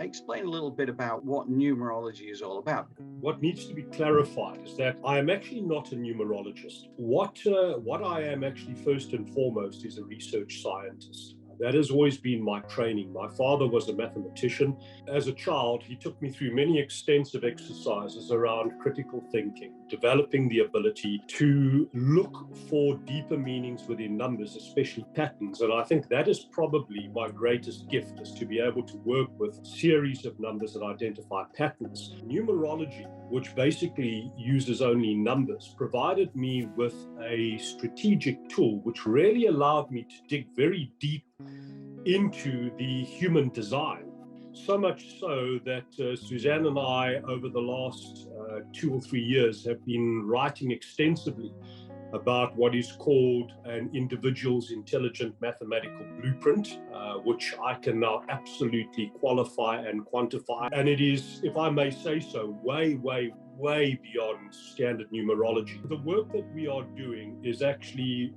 explain a little bit about what numerology is all about. What needs to be clarified is that I am actually not a numerologist. What I am actually first and foremost is a research scientist. That has always been my training. My father was a mathematician. As a child, he took me through many extensive exercises around critical thinking, developing the ability to look for deeper meanings within numbers, especially patterns. And I think that is probably my greatest gift, is to be able to work with series of numbers that identify patterns. Numerology, which basically uses only numbers, provided me with a strategic tool which really allowed me to dig very deep into the human design. So much so that Suzanne and I, over the last 2 or 3 years, have been writing extensively about what is called an individual's intelligent mathematical blueprint, which I can now absolutely qualify and quantify. And it is, if I may say so, way beyond standard numerology. The work that we are doing is actually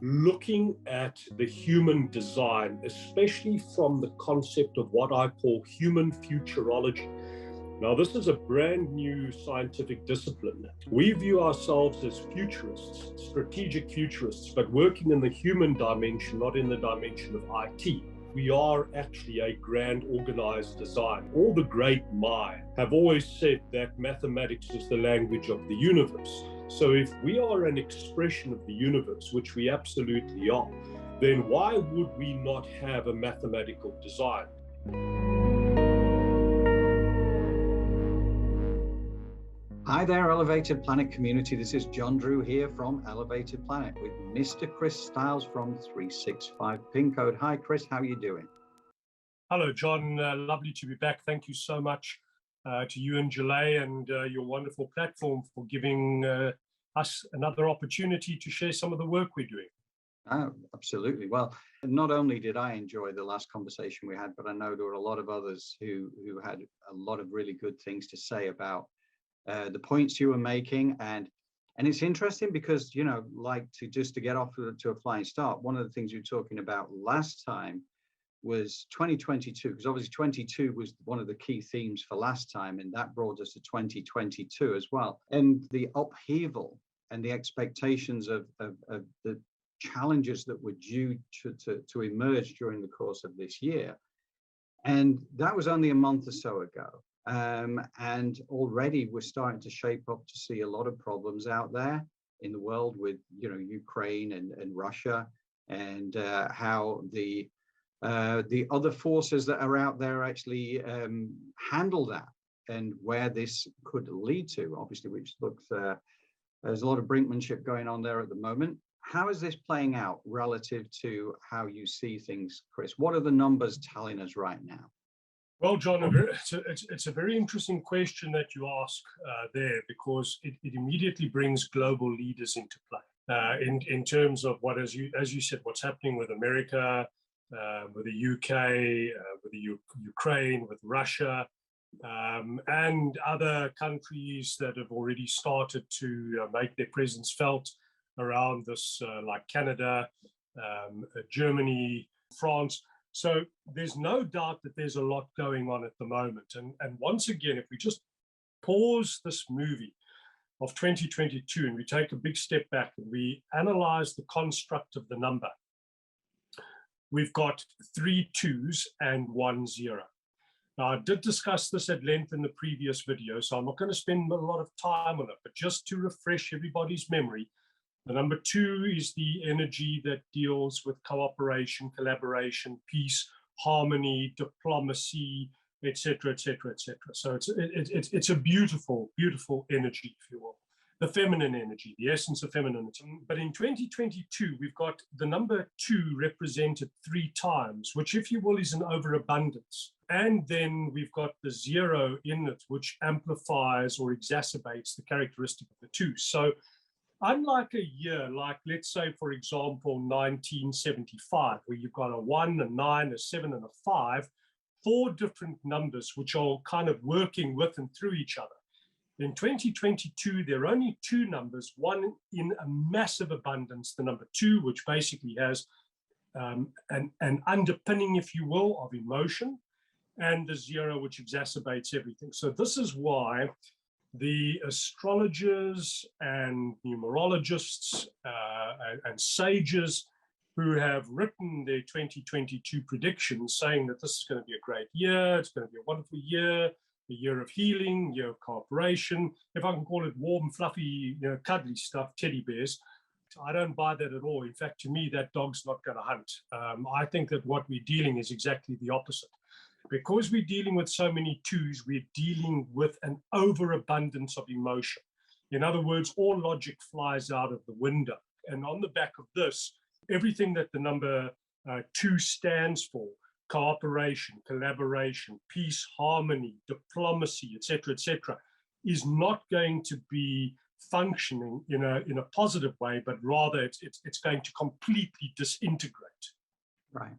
looking at the human design, especially from the concept of what I call human futurology. Now, this is a brand new scientific discipline. We view ourselves as futurists, strategic futurists, but working in the human dimension, not in the dimension of IT. We are actually a grand organized design. All the great minds have always said that mathematics is the language of the universe. So if we are an expression of the universe, which we absolutely are, then why would we not have a mathematical design? Hi there, Elevated Planet community. This is John Drew here from Elevated Planet with Mr. Chris Stiles from 365PinCode. Hi, Chris. How are you doing? Hello, John. Lovely to be back. Thank you so much to you and Jalay and your wonderful platform for giving us another opportunity to share some of the work we're doing. Oh, absolutely. Well, not only did I enjoy the last conversation we had, but I know there were a lot of others who had a lot of really good things to say about the points you were making. And it's interesting because, you know, like to get off to a flying start, one of the things you were talking about last time was 2022, because obviously 22 was one of the key themes for last time, and that brought us to 2022 as well. And the upheaval and the expectations of the challenges that were due to emerge during the course of this year. And that was only a month or so ago. And already we're starting to shape up to see a lot of problems out there in the world with, you know, Ukraine and Russia, and how the other forces that are out there actually handle that, and where this could lead to, obviously, which looks, there's a lot of brinkmanship going on there at the moment. How is this playing out relative to how you see things, Chris? What are the numbers telling us right now? Well, John, it's a very interesting question that you ask there, because it immediately brings global leaders into play in terms of what, as you said, what's happening with America, with the UK, with the Ukraine, with Russia, and other countries that have already started to make their presence felt around this, like Canada, Germany, France. So there's no doubt that there's a lot going on at the moment. And once again, if we just pause this movie of 2022 and we take a big step back and we analyze the construct of the number, we've got 3 2s and 1 0. Now, I did discuss this at length in the previous video, so I'm not going to spend a lot of time on it, but just to refresh everybody's memory, the number 2 is the energy that deals with cooperation, collaboration, peace, harmony, diplomacy, etc., etc., etc. So it's a beautiful, beautiful energy, if you will. The feminine energy, the essence of femininity. But in 2022, we've got the number 2 represented 3 times, which, if you will, is an overabundance. And then we've got the 0 in it, which amplifies or exacerbates the characteristic of the 2. So unlike a year, like, let's say, for example, 1975, where you've got a 1, a 9, a 7, and a 5, 4 different numbers which are kind of working with and through each other. In 2022, there are only 2 numbers, one in a massive abundance, the number 2, which basically has an underpinning, if you will, of emotion, and the 0, which exacerbates everything. So this is why the astrologers and numerologists and sages who have written their 2022 predictions saying that this is going to be a great year, it's going to be a wonderful year, a year of healing, year of cooperation, if I can call it warm, fluffy, cuddly stuff, teddy bears. I don't buy that at all. In fact, to me, that dog's not going to hunt. I think that what we're dealing is exactly the opposite. Because we're dealing with so many twos, we're dealing with an overabundance of emotion. In other words, all logic flies out of the window. And on the back of this, everything that the number 2 stands for, cooperation, collaboration, peace, harmony, diplomacy, etc., is not going to be functioning in a positive way, but rather it's going to completely disintegrate. Right.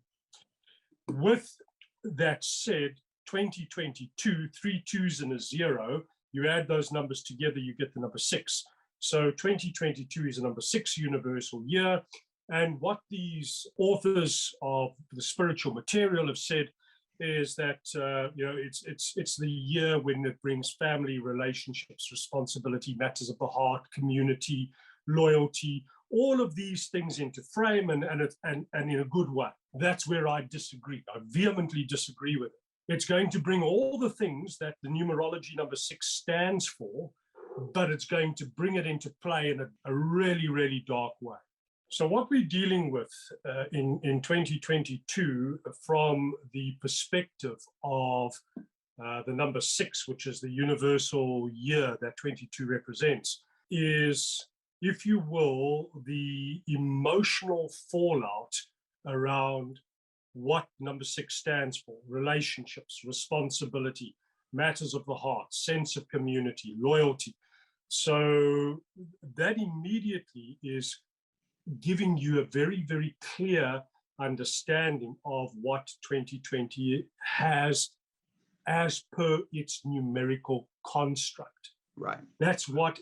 With that said, 2022, 3 2s and a 0, you add those numbers together, you get the number 6. So 2022 is a number 6 universal year. And what these authors of the spiritual material have said is that it's the year when it brings family, relationships, responsibility, matters of the heart, community, loyalty, all of these things into frame and in a good way. That's where I disagree. I vehemently disagree with it. It's going to bring all the things that the numerology number 6 stands for, but it's going to bring it into play in a really, really dark way. So what we're dealing with in 2022 from the perspective of the number 6, which is the universal year that 22 represents, is, if you will, the emotional fallout around what number 6 stands for: relationships, responsibility, matters of the heart, sense of community, loyalty. So that immediately is giving you a very, very clear understanding of what 2020 has as per its numerical construct. Right. That's what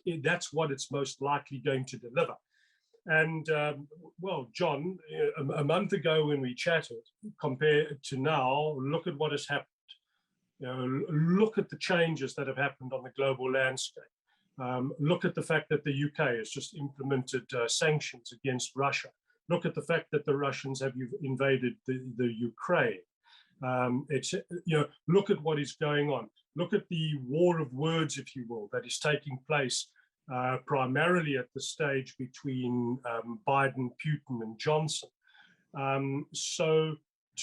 it's most likely going to deliver. And well, John, a month ago when we chatted, compared to now, look at what has happened. Look at the changes that have happened on the global landscape. Look at the fact that the UK has just implemented sanctions against Russia. Look at the fact that the Russians have invaded the Ukraine. Look at what is going on. Look at the war of words, if you will, that is taking place primarily at the stage between Biden, Putin, and Johnson. So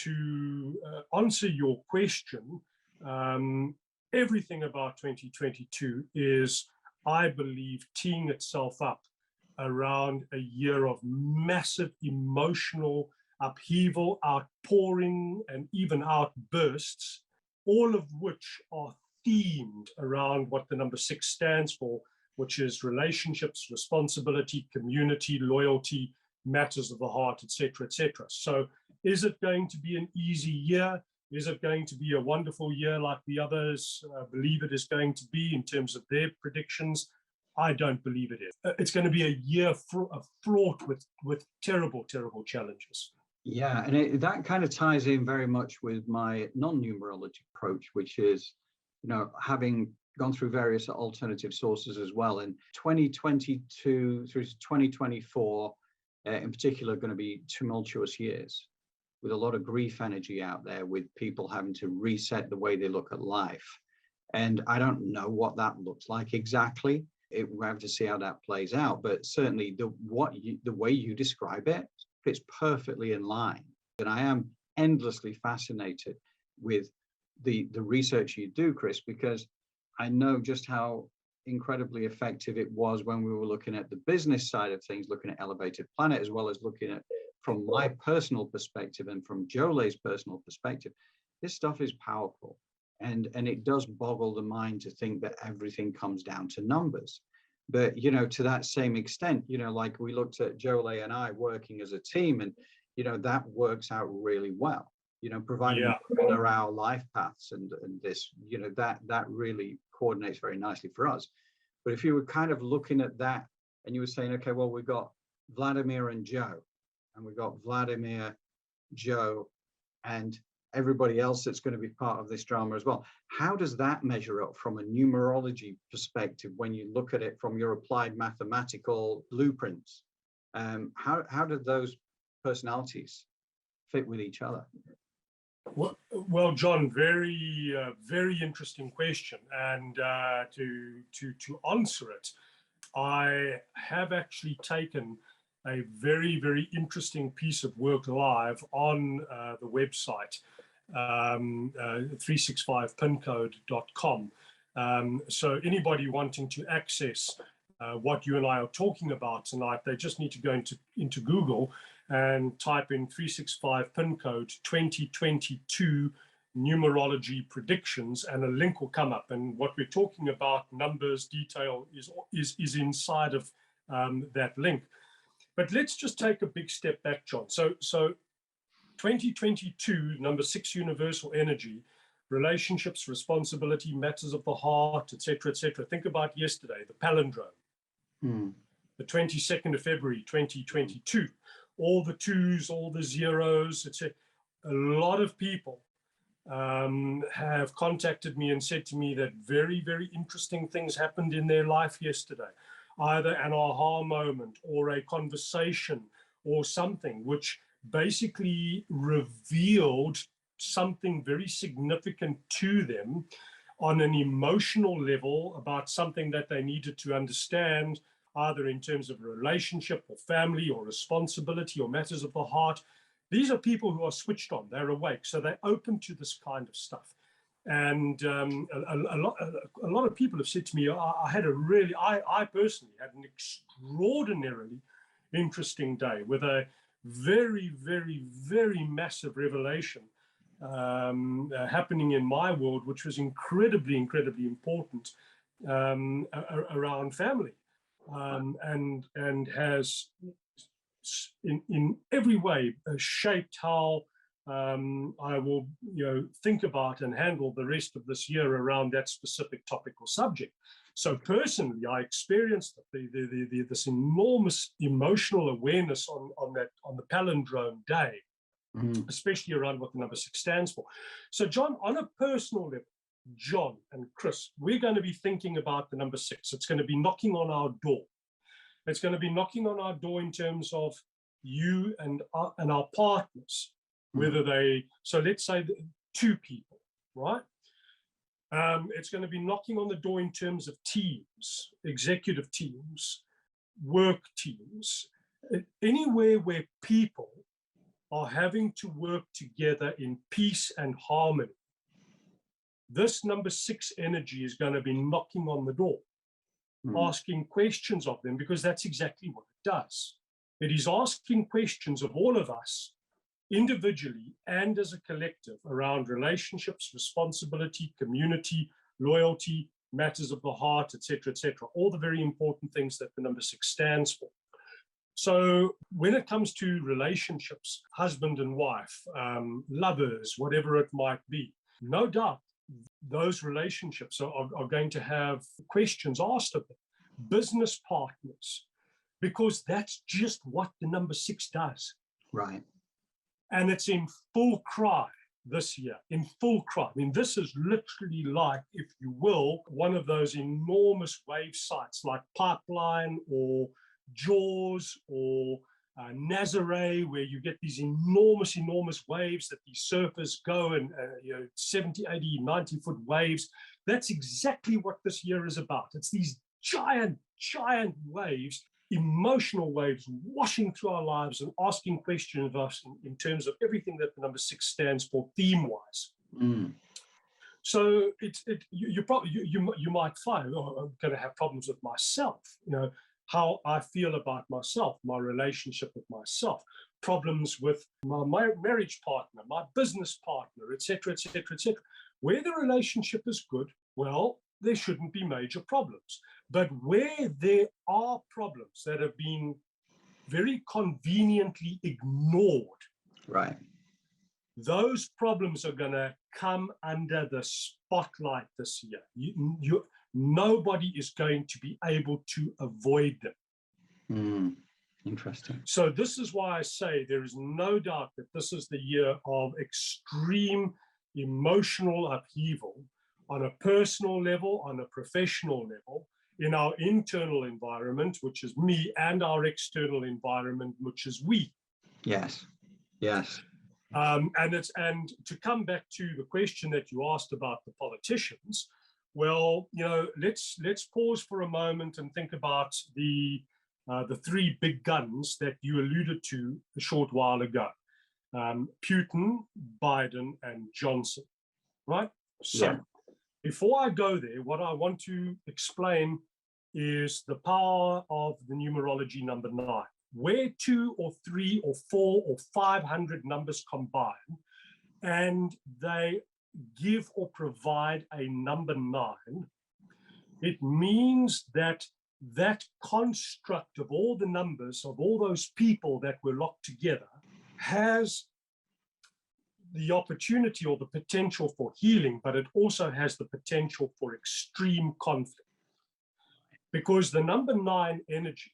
to answer your question, everything about 2022 is, I believe, teeing itself up around a year of massive emotional upheaval, outpouring, and even outbursts, all of which are themed around what the number 6 stands for, which is relationships, responsibility, community, loyalty, matters of the heart, etc., etc. So is it going to be an easy year? Is it going to be a wonderful year like the others believe it is going to be in terms of their predictions? I don't believe it is. It's going to be a year fraught with terrible, terrible challenges. Yeah, and that kind of ties in very much with my non-numerology approach, which is, having gone through various alternative sources as well. And 2022 through to 2024, in particular, are going to be tumultuous years, with a lot of grief energy out there, with people having to reset the way they look at life. And I don't know what that looks like exactly. We'll have to see how that plays out. But certainly the way you describe it fits perfectly in line. And I am endlessly fascinated with the research you do, Chris, because I know just how incredibly effective it was when we were looking at the business side of things, looking at Elevated Planet, as well as looking at, from my personal perspective and from Jole's personal perspective. This stuff is powerful. And it does boggle the mind to think that everything comes down to numbers. But, to that same extent, like we looked at Jole and I working as a team, and, that works out really well, providing our life paths and this, that really coordinates very nicely for us. But if you were kind of looking at that and you were saying, okay, well, we've got Vladimir and Joe, and we've got Vladimir, Joe, and everybody else that's going to be part of this drama as well. How does that measure up from a numerology perspective when you look at it from your applied mathematical blueprints? How do those personalities fit with each other? Well, John, very interesting question. And to answer it, I have actually taken a very interesting piece of work live on the website, 365PinCode.com. So anybody wanting to access what you and I are talking about tonight, they just need to go into Google and type in 365 pin code 2022 numerology predictions, and a link will come up. And what we're talking about, numbers, detail, is inside of that link. But let's just take a big step back, John. So 2022, number 6, universal energy, relationships, responsibility, matters of the heart, etc., etc. Think about yesterday, the palindrome, the 22nd of February, 2022. All the twos, all the zeros, etc. A lot of people have contacted me and said to me that very interesting things happened in their life yesterday, either an aha moment or a conversation or something which basically revealed something very significant to them on an emotional level about something that they needed to understand, either in terms of a relationship or family or responsibility or matters of the heart. These are people who are switched on, they're awake, so they're open to this kind of stuff. And a lot of people have said to me, I personally had an extraordinarily interesting day with a very massive revelation happening in my world, which was incredibly important around family. And has in every way shaped how I will think about and handle the rest of this year around that specific topic or subject. So personally, I experienced this enormous emotional awareness on the palindrome day, especially around what the number 6 stands for. So John, on a personal level, John and Chris, we're going to be thinking about the number 6. It's going to be knocking on our door. It's going to be knocking on our door in terms of you and our partners, whether so let's say 2 people, right? It's going to be knocking on the door in terms of teams, executive teams, work teams, anywhere where people are having to work together in peace and harmony. This number 6 energy is going to be knocking on the door, asking questions of them, because that's exactly what it does. It is asking questions of all of us, individually and as a collective, around relationships, responsibility, community, loyalty, matters of the heart, etc., all the very important things that the number 6 stands for. So when it comes to relationships, husband and wife, lovers, whatever it might be, no doubt those relationships are going to have questions asked of them. Business partners, because that's just what the number 6 does. Right. And it's in full cry this year, in full cry. I mean, this is literally like, if you will, one of those enormous wave sites like Pipeline or Jaws or Nazare, where you get these enormous waves that these surfers go and 70, 80, 90-foot waves. That's exactly what this year is about. It's these giant waves, emotional waves, washing through our lives and asking questions of us in terms of everything that the number 6 stands for, theme-wise. So you might find, I'm going to have problems with myself, how I feel about myself, my relationship with myself, problems with my marriage partner, my business partner, etc. Where the relationship is good, well, there shouldn't be major problems. But where there are problems that have been very conveniently ignored, right, those problems are going to come under the spotlight this year. Nobody is going to be able to avoid them. Interesting. So this is why I say there is no doubt that this is the year of extreme emotional upheaval on a personal level, on a professional level, in our internal environment, which is me, and our external environment, which is we. Yes. Yes. And to come back to the question that you asked about the politicians, well, let's pause for a moment and think about the three big guns that you alluded to a short while ago: Putin, Biden, and Johnson. Right? So, Yeah. before I go there, what I want to explain is the power of the numerology number 9. Where 2 or 3 or 4 or 500 numbers combine and they give or provide a number 9, it means that that construct of all the numbers of all those people that were locked together has the opportunity or the potential for healing, but it also has the potential for extreme conflict. Because the number 9 energy,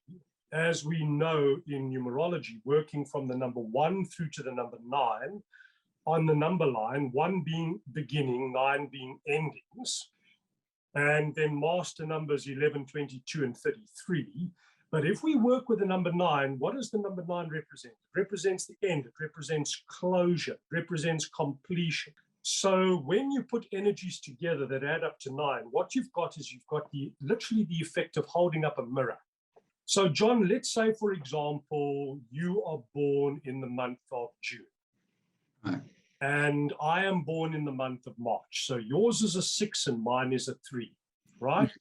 as we know in numerology, working from the number 1 through to the number 9, on the number line, 1 being beginning, 9 being endings, and then master numbers 11, 22, and 33. But if we work with the number 9, what does the number 9 represent? It represents the end, it represents closure, it represents completion. So when you put energies together that add up to 9, what you've got is literally the effect of holding up a mirror. So John, let's say, for example, you are born in the month of June. Right. And I am born in the month of March. So yours is a 6 and mine is a 3, right?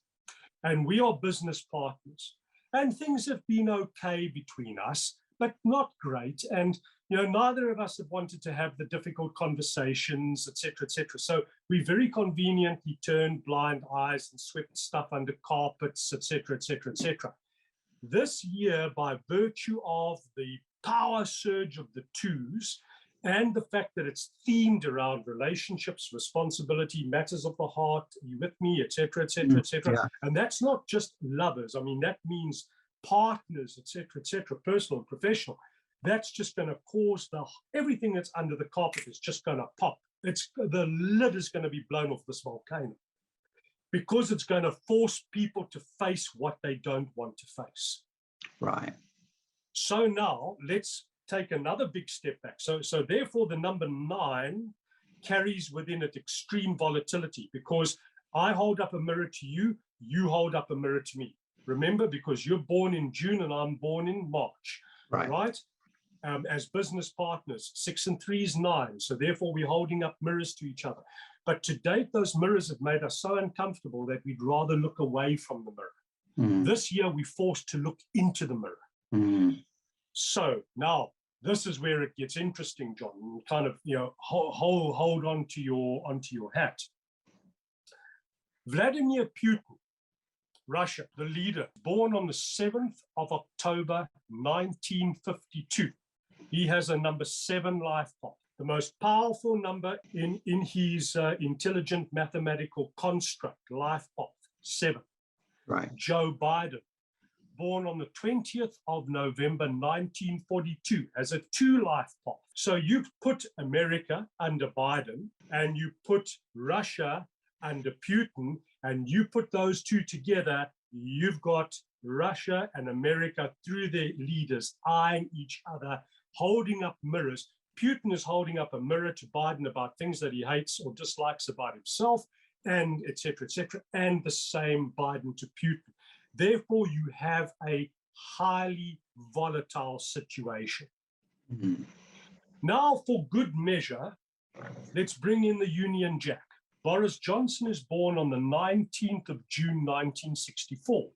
And we are business partners. And things have been okay between us, but not great. And neither of us have wanted to have the difficult conversations, et cetera, et cetera. So we very conveniently turned blind eyes and swept stuff under carpets, et cetera, et cetera, et cetera. This year, by virtue of the power surge of the 2s and the fact that it's themed around relationships, responsibility, matters of the heart, are you with me, et cetera, et cetera, et cetera. Yeah. And that's not just lovers. I mean, that means partners, et cetera, personal and professional. That's just going to cause everything that's under the carpet is just going to pop. The lid is going to be blown off this volcano, because it's going to force people to face what they don't want to face. Right. So now let's take another big step back. So therefore the number 9 carries within it extreme volatility, because I hold up a mirror to you, you hold up a mirror to me. Remember, because you're born in June and I'm born in March, right? As business partners, 6 and 3 is 9. So therefore we're holding up mirrors to each other. But to date, those mirrors have made us so uncomfortable that we'd rather look away from the mirror. This year, we're forced to look into the mirror. So now, this is where it gets interesting, John. Kind of, hold on to your hat. Vladimir Putin, Russia, the leader, born on the 7th of October, 1952. He has a number 7 life path. The most powerful number in his intelligent mathematical construct, life path, 7. Right. Joe Biden, born on the 20th of November, 1942, has a 2 life path. So you put America under Biden and you put Russia under Putin, and you put those 2 together, you've got Russia and America through their leaders eyeing each other, holding up mirrors. Putin is holding up a mirror to Biden about things that he hates or dislikes about himself, and et cetera, and the same Biden to Putin. Therefore, you have a highly volatile situation. Now, for good measure, let's bring in the Union Jack. Boris Johnson is born on the 19th of June, 1964.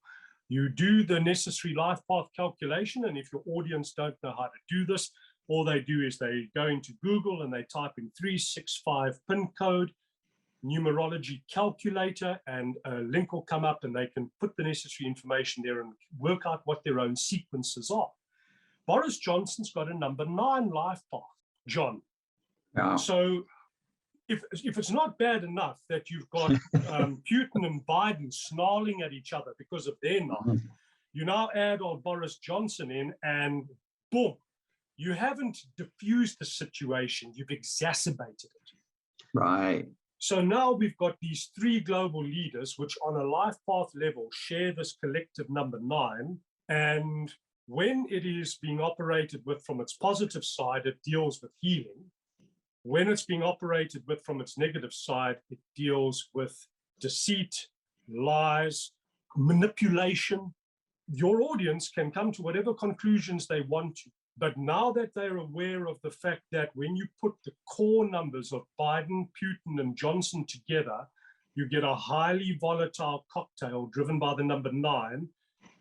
You do the necessary life path calculation, and if your audience don't know how to do this, all they do is they go into Google and they type in 365PinCode, numerology calculator, and a link will come up and they can put the necessary information there and work out what their own sequences are. Boris Johnson's got a number 9 life path, John. Wow. So if it's not bad enough that you've got Putin and Biden snarling at each other because of their 9, You now add old Boris Johnson in, and boom, you haven't diffused the situation, you've exacerbated it. Right. So now we've got these three global leaders, which on a life path level share this collective number 9. And when it is being operated with from its positive side, it deals with healing. When it's being operated with from its negative side, it deals with deceit, lies, manipulation. Your audience can come to whatever conclusions they want to. But now that they're aware of the fact that when you put the core numbers of Biden, Putin, and Johnson together, you get a highly volatile cocktail driven by the number 9.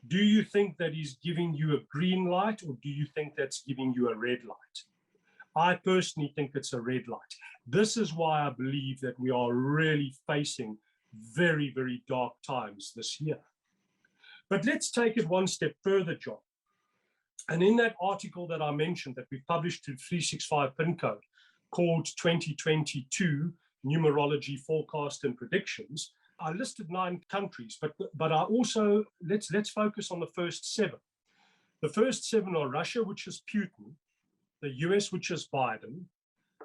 Do you think that he's giving you a green light, or do you think that's giving you a red light? I personally think it's a red light. This is why I believe that we are really facing very, very dark times this year. But let's take it one step further, John. And in that article that I mentioned that we published to 365PinCode called 2022 Numerology Forecast and Predictions, I listed 9 countries, but I also, let's focus on the first 7. The first 7 are Russia, which is Putin, the US, which is Biden,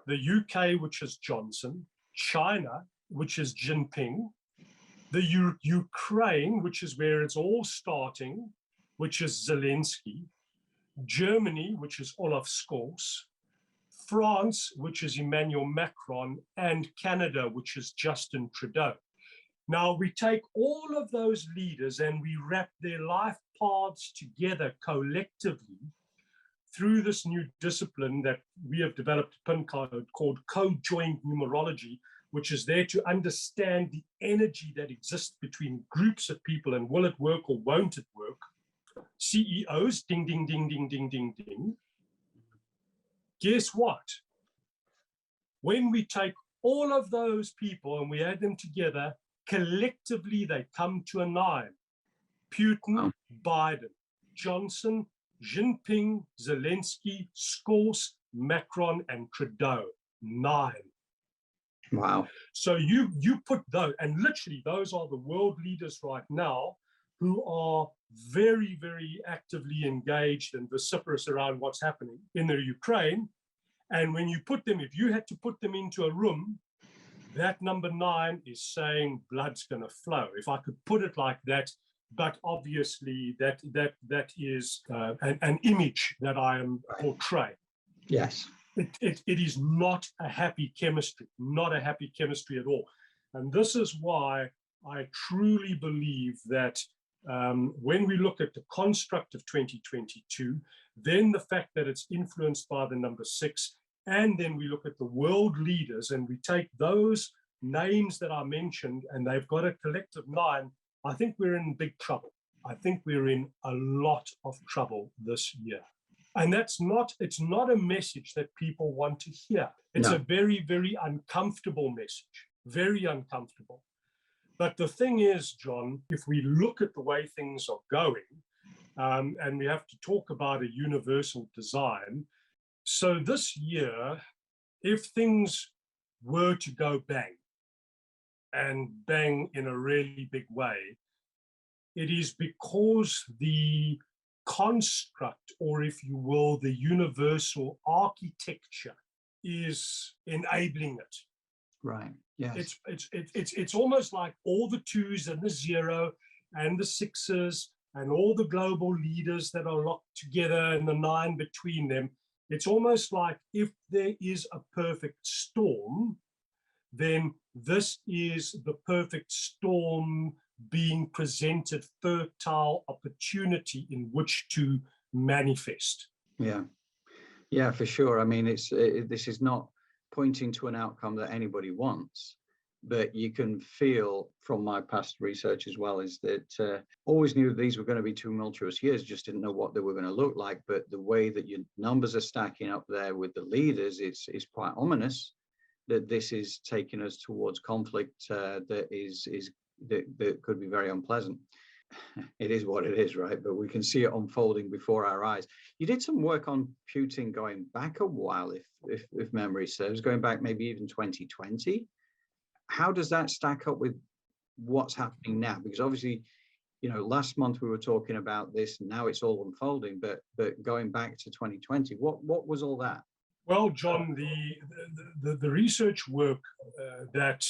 the UK, which is Johnson, China, which is Jinping, the Ukraine, which is where it's all starting, which is Zelensky, Germany, which is Olaf Scholz, France, which is Emmanuel Macron, and Canada, which is Justin Trudeau. Now, we take all of those leaders and we wrap their life paths together collectively through this new discipline that we have developed at PinCode called co-joined numerology, which is there to understand the energy that exists between groups of people and will it work or won't it work. CEOs, ding, ding, ding, ding, ding, ding, ding. Guess what? When we take all of those people and we add them together, collectively they come to a 9. Putin, Biden, Johnson, Jinping, Zelensky, Scholz, Macron, and Trudeau. 9. Wow. So you put those, and literally those are the world leaders right now who are very, very actively engaged and vociferous around what's happening in the Ukraine. And when you put them, if you had to put them into a room, that number 9 is saying blood's going to flow. If I could put it like that, but obviously that is an image that I am portraying. Yes. It is not a happy chemistry, not a happy chemistry at all. And this is why I truly believe that when we look at the construct of 2022, then the fact that it's influenced by the number 6, and then we look at the world leaders and we take those names that I mentioned and they've got a collective 9, I think we're in big trouble. I think we're in a lot of trouble this year. And it's not a message that people want to hear. It's a very, very uncomfortable message, very uncomfortable. But the thing is, John, if we look at the way things are going, and we have to talk about a universal design. So this year, if things were to go bang, and bang in a really big way, it is because the construct, or if you will, the universal architecture is enabling it. Right. Yes. It's almost like all the 2s and the 0 and the 6s and all the global leaders that are locked together and the 9 between them. It's almost like if there is a perfect storm, then this is the perfect storm being presented, fertile opportunity in which to manifest. Yeah, for sure. I mean, this is not pointing to an outcome that anybody wants, but you can feel from my past research as well is that always knew these were going to be tumultuous years, just didn't know what they were going to look like. But the way that your numbers are stacking up there with the leaders is quite ominous, that this is taking us towards conflict that could be very unpleasant. It is what it is, right? But we can see it unfolding before our eyes. You did some work on Putin going back a while, if memory serves, going back maybe even 2020. How does that stack up with what's happening now? Because obviously last month we were talking about this, and now it's all unfolding. But going back to 2020, what was all that? Well, John, the research work that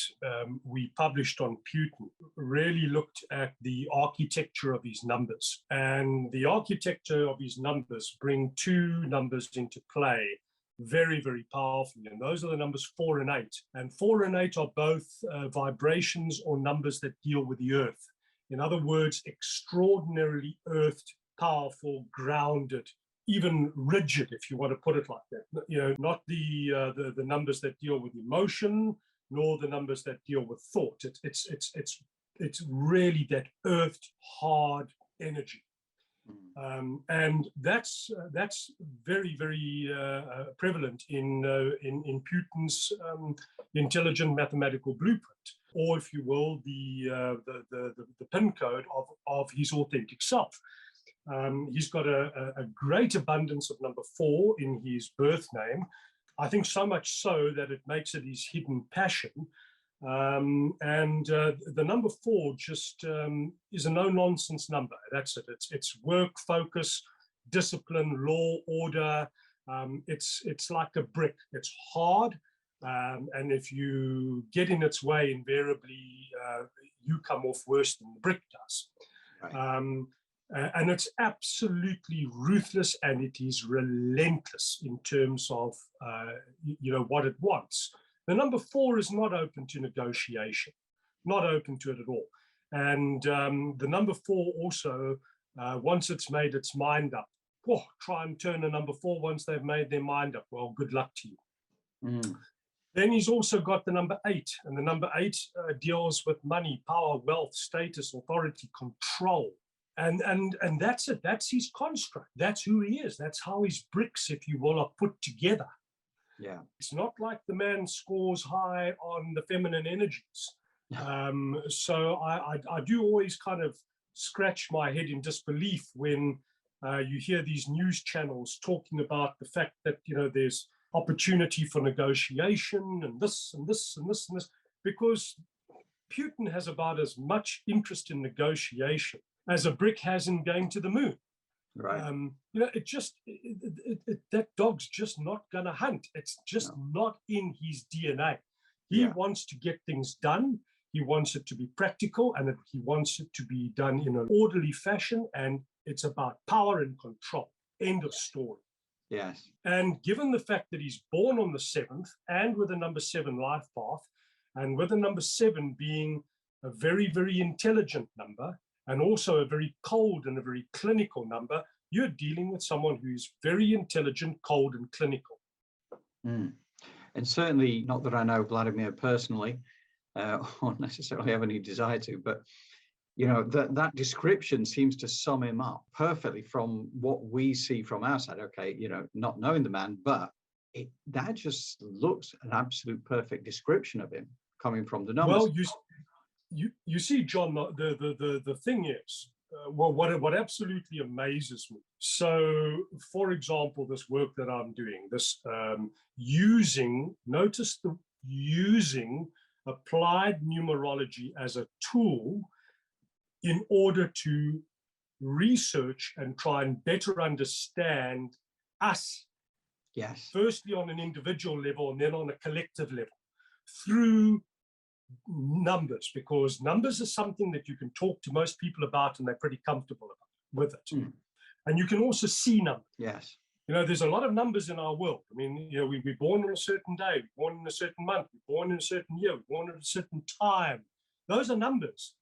we published on Putin really looked at the architecture of his numbers. And the architecture of his numbers bring two numbers into play very, very powerfully. And those are the numbers 4 and 8. And 4 and 8 are both vibrations or numbers that deal with the earth. In other words, extraordinarily earthed, powerful, grounded, even rigid, if you want to put it like that. Not the numbers that deal with emotion, nor the numbers that deal with thought. It's really that earthed, hard energy. And that's very, very prevalent in Putin's intelligent mathematical blueprint, or if you will, the pin code of his authentic self. He's got a great abundance of number 4 in his birth name. I think so much so that it makes it his hidden passion. And the number 4 just is a no-nonsense number. That's it. It's work, focus, discipline, law, order. It's like a brick. It's hard. And if you get in its way, invariably, you come off worse than the brick does. Right. And it's absolutely ruthless, and it is relentless in terms of what it wants. The number 4 is not open to negotiation, not open to it at all. And the number 4 also, once it's made its mind up, try and turn a number 4 once they've made their mind up. Well, good luck to you. Then he's also got the number 8, and the number 8 deals with money, power, wealth, status, authority, control. And that's it. That's his construct. That's who he is. That's how his bricks, if you will, are put together. Yeah. It's not like the man scores high on the feminine energies. So I do always kind of scratch my head in disbelief when you hear these news channels talking about the fact that, there's opportunity for negotiation and this and this and this and this, because Putin has about as much interest in negotiation as a brick has in going to the moon. Right. That dog's just not going to hunt. It's just not in his DNA. He wants to get things done. He wants it to be practical, and he wants it to be done in an orderly fashion. And it's about power and control. End of story. Yes. And given the fact that he's born on the 7th and with a number 7 life path, and with the number 7 being a very, very intelligent number, and also a very cold and a very clinical number, you're dealing with someone who's very intelligent, cold, and clinical. And certainly, not that I know Vladimir personally, or necessarily have any desire to, but that description seems to sum him up perfectly from what we see from our side. Okay, not knowing the man, but that just looks an absolute perfect description of him coming from the numbers. Well, you see, John, the thing is, what absolutely amazes me. So, for example, this work that I'm doing, this using applied numerology as a tool in order to research and try and better understand us. Yes. Firstly, on an individual level, and then on a collective level, through numbers, because numbers is something that you can talk to most people about and they're pretty comfortable with it. And you can also see numbers. Yes. There's a lot of numbers in our world. I mean, we're born on a certain day, we're born in a certain month, we're born in a certain year, we're born at a certain time. Those are numbers.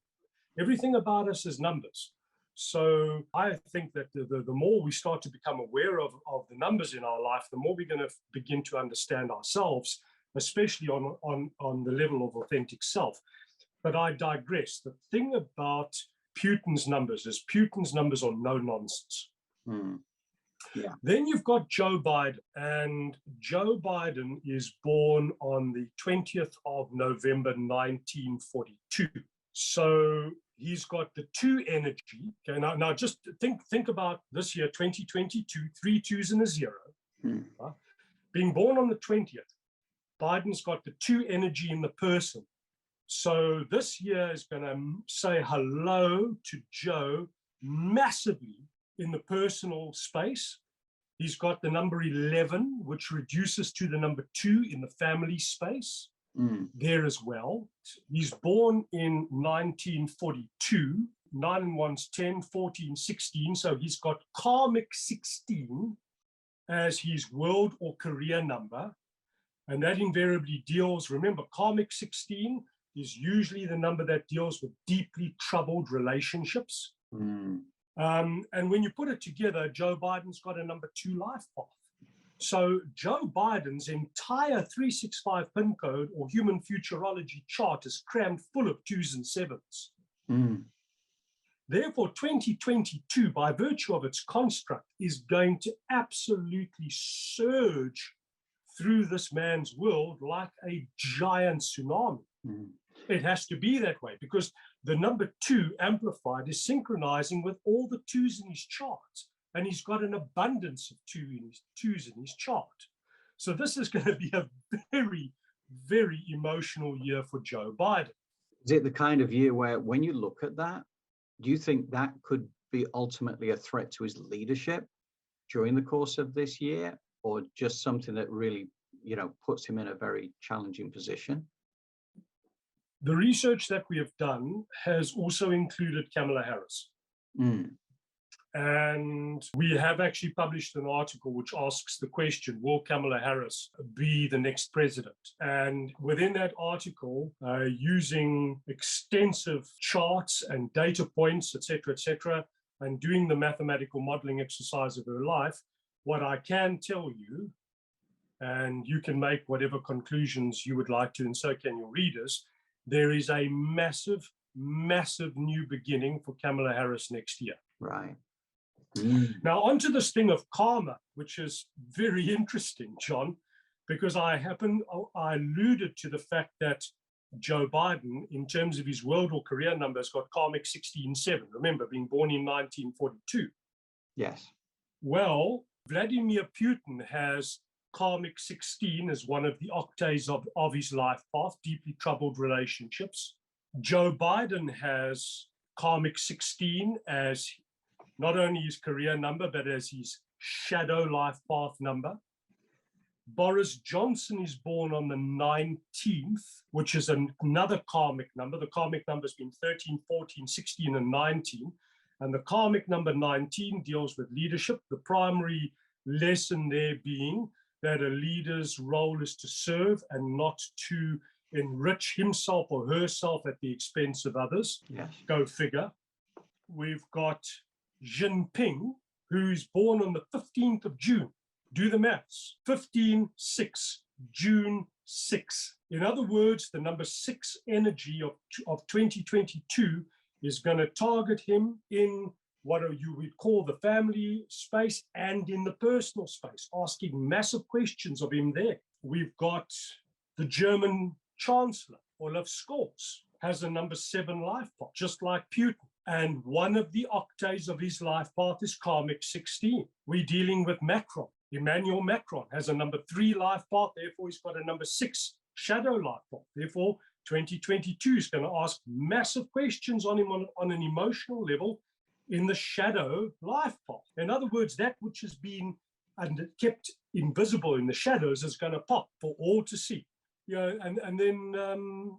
Everything about us is numbers. So I think that the more we start to become aware of the numbers in our life, the more we're going to begin to understand ourselves, especially on the level of authentic self. But I digress. The thing about Putin's numbers is Putin's numbers are no nonsense. Yeah. Then you've got Joe Biden, and Joe Biden is born on the 20th of November, 1942. So he's got the 2 energy. Okay, now just think about this year, 2022, 3 2s and a 0. Being born on the 20th, Biden's got the 2 energy in the person. So this year is going to say hello to Joe massively in the personal space. He's got the number 11, which reduces to the number 2 in the family space there as well. He's born in 1942. 9 and 1's 10, 14, 16. So he's got karmic 16 as his world or career number. And that invariably deals, remember, karmic 16 is usually the number that deals with deeply troubled relationships. And when you put it together, Joe Biden's got a number 2 life path. So Joe Biden's entire 365 PIN code or human futurology chart is crammed full of 2s and 7s. Therefore, 2022, by virtue of its construct, is going to absolutely surge through this man's world like a giant tsunami. It has to be that way because the number 2 amplified is synchronizing with all the 2s in his chart. And he's got an abundance of 2s in his chart. So this is going to be a very, very emotional year for Joe Biden. Is it the kind of year where when you look at that, do you think that could be ultimately a threat to his leadership during the course of this year, or just something that really, puts him in a very challenging position? The research that we have done has also included Kamala Harris. And we have actually published an article which asks the question, will Kamala Harris be the next president? And within that article, using extensive charts and data points, et cetera, and doing the mathematical modeling exercise of her life, what I can tell you, and you can make whatever conclusions you would like to, and so can your readers, there is a massive, massive new beginning for Kamala Harris next year. Right. Now, onto this thing of karma, which is very interesting, John, because I alluded to the fact that Joe Biden, in terms of his world or career numbers, got karmic 16-7. Remember, being born in 1942. Yes. Well, Vladimir Putin has karmic 16 as one of the octaves of his life path, deeply troubled relationships. Joe Biden has karmic 16 as not only his career number, but as his shadow life path number. Boris Johnson is born on the 19th, which is another karmic number. The karmic number has been 13, 14, 16, and 19. And the karmic number 19 deals with leadership. The primary lesson there being that a leader's role is to serve and not to enrich himself or herself at the expense of others. Yes. Go figure. We've got Jinping, who's born on the 15th of June. Do the maths. 15, 6, June 6. In other words, the number 6 energy of 2022 is going to target him in what you would call the family space and in the personal space, asking massive questions of him there. We've got the German Chancellor, Olaf Scholz, has a number 7 life path, just like Putin. And one of the octaves of his life path is karmic 16. We're dealing with Macron. Emmanuel Macron has a number 3 life path, therefore he's got a number 6 shadow life path. Therefore, 2022 is going to ask massive questions on him on an emotional level in the shadow life path. In other words, that which has been kept invisible in the shadows is going to pop for all to see. And then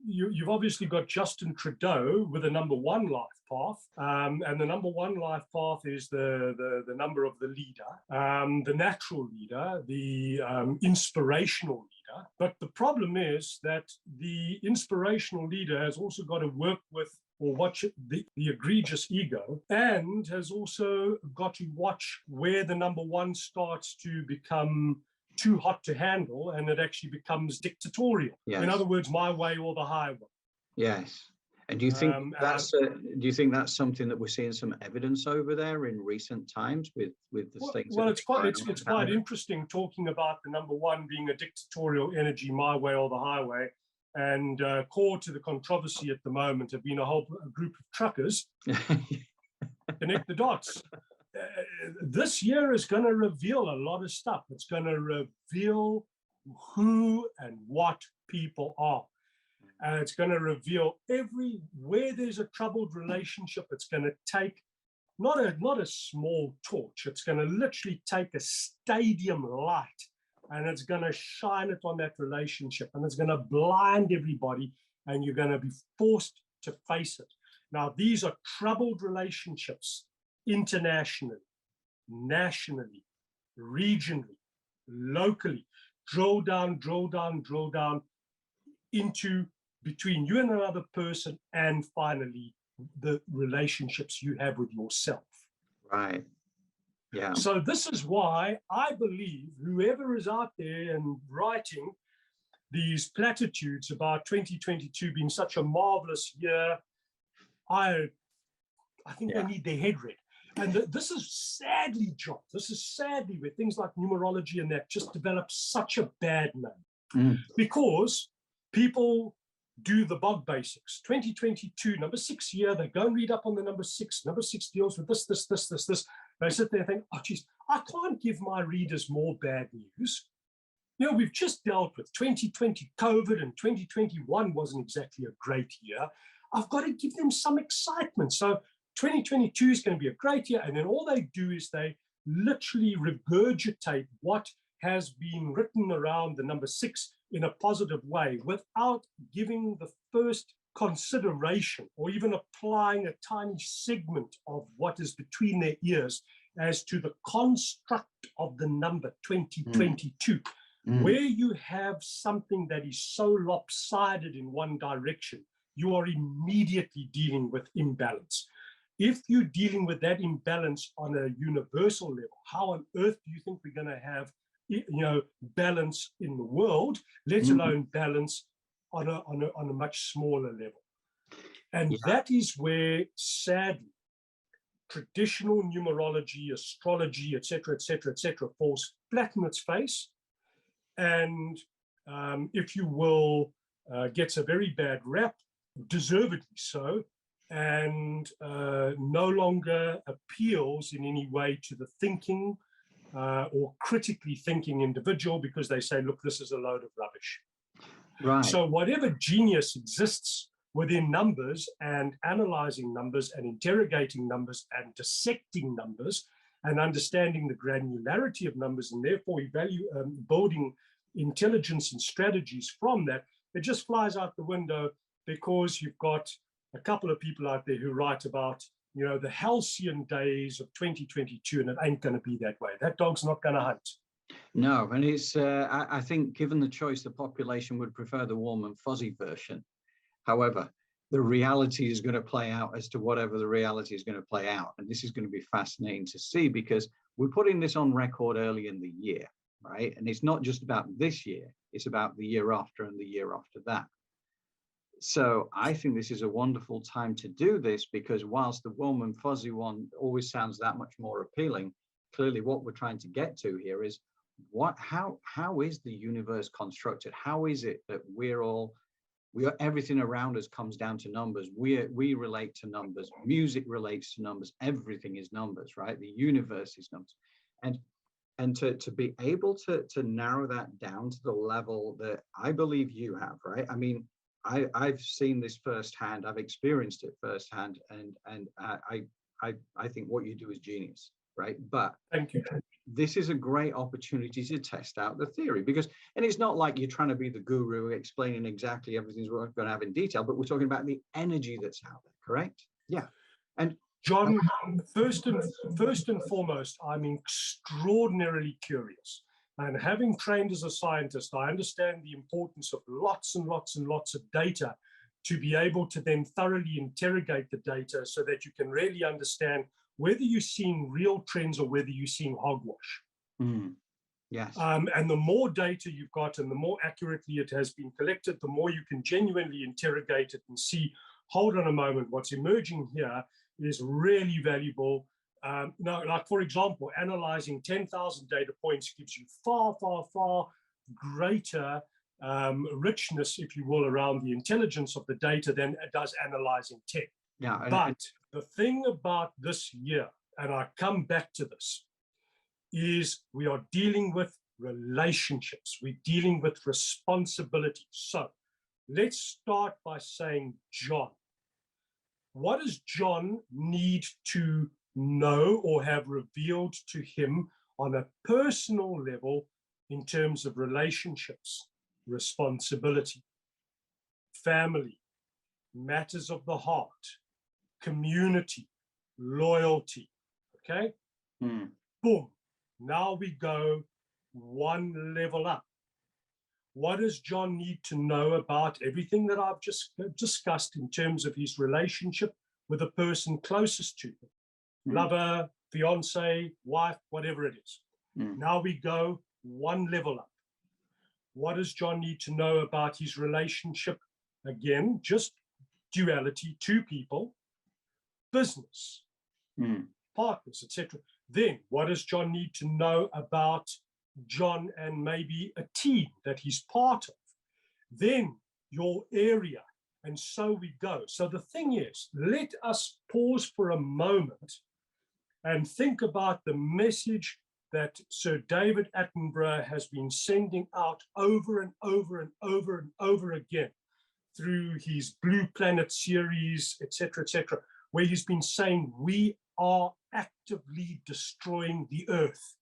you've obviously got Justin Trudeau with a number 1 life path, and the number 1 life path is the number of the leader, the natural leader, the inspirational leader. But the problem is that the inspirational leader has also got to work with or watch the egregious ego, and has also got to watch where the number 1 starts to become too hot to handle, and it actually becomes dictatorial. Yes. In other words, my way or the highway. Yes. And do you think that's something that we're seeing some evidence over there in recent times with the things? Well, it's quite interesting talking about the number 1 being a dictatorial energy, my way or the highway. And core to the controversy at the moment have been a group of truckers. Connect the dots. This year is going to reveal a lot of stuff. It's going to reveal who and what people are. It's going to reveal where there's a troubled relationship. It's going to take not a small torch. It's going to literally take a stadium light, and it's going to shine it on that relationship, and it's going to blind everybody, and you're going to be forced to face it. Now, these are troubled relationships internationally, nationally, regionally, locally. Drill down into between you and another person, and finally the relationships you have with yourself. Right. Yeah. So this is why I believe whoever is out there and writing these platitudes about 2022 being such a marvelous year, I think they need their head read. And this is sadly, John, where things like numerology and that just develop such a bad name. Because people do the bog basics. 2022, number 6 year, they go and read up on the number 6. Number 6 deals with this. They sit there and think, oh, geez, I can't give my readers more bad news. You know, we've just dealt with 2020 COVID, and 2021 wasn't exactly a great year. I've got to give them some excitement. So 2022 is going to be a great year. And then all they do is they literally regurgitate what has been written around the number 6 in a positive way, without giving the first consideration or even applying a tiny segment of what is between their ears as to the construct of the number 2022, where you have something that is so lopsided in one direction, you are immediately dealing with imbalance. If you're dealing with that imbalance on a universal level, how on earth do you think we're going to have, you know, balance in the world, let alone balance on a much smaller level? And that is where, sadly, traditional numerology, astrology, etc., falls flat in its face, and, if you will, gets a very bad rap, deservedly so, and no longer appeals in any way to the thinking or critically thinking individual, because they say, look, this is a load of rubbish. Right. So whatever genius exists within numbers and analyzing numbers and interrogating numbers and dissecting numbers and understanding the granularity of numbers, and therefore building intelligence and strategies from that, it just flies out the window, because you've got a couple of people out there who write about, you know, the halcyon days of 2022, and it ain't going to be that way. That dog's not going to hunt. No, and it's, I think given the choice, the population would prefer the warm and fuzzy version. However, the reality is going to play out as to whatever the reality is going to play out. And this is going to be fascinating to see, because we're putting this on record early in the year, right? And it's not just about this year, it's about the year after and the year after that. So I think this is a wonderful time to do this, because whilst the warm and fuzzy one always sounds that much more appealing, clearly what we're trying to get to here is how is the universe constructed? How is it that everything around us comes down to numbers? We relate to numbers. Music relates to numbers. Everything is numbers, right? The universe is numbers. And to be able to narrow that down to the level that I believe you have, right? I mean, I've seen this firsthand. I've experienced it firsthand, and I think what you do is genius, right? But thank you. This is a great opportunity to test out the theory, and it's not like you're trying to be the guru explaining exactly everything we're going to have in detail, but we're talking about the energy that's out there, correct? Yeah. And John, first and foremost, I'm extraordinarily curious. And having trained as a scientist, I understand the importance of lots and lots and lots of data to be able to then thoroughly interrogate the data, so that you can really understand whether you're seeing real trends or whether you're seeing hogwash. Yes. And the more data you've got and the more accurately it has been collected, the more you can genuinely interrogate it and see, hold on a moment, what's emerging here is really valuable. Now, like, for example, analyzing 10,000 data points gives you far, far, far greater richness, if you will, around the intelligence of the data than it does analyzing 10. Yeah. But the thing about this year, and I come back to this, is we are dealing with relationships. We're dealing with responsibility. So let's start by saying John. What does John need to know or have revealed to him on a personal level in terms of relationships, responsibility, family, matters of the heart, community, loyalty? Okay? Boom. Now we go one level up. What does John need to know about everything that I've just discussed in terms of his relationship with the person closest to him? Lover, fiance, wife, whatever it is. Now we go one level up. What does John need to know about his relationship? Again, just duality, two people, business, partners, etc. Then what does John need to know about John and maybe a team that he's part of? Then your area, and so we go. So the thing is, let us pause for a moment and think about the message that Sir David Attenborough has been sending out over and over and over and over again through his Blue Planet series, etc., where he's been saying we are actively destroying the earth.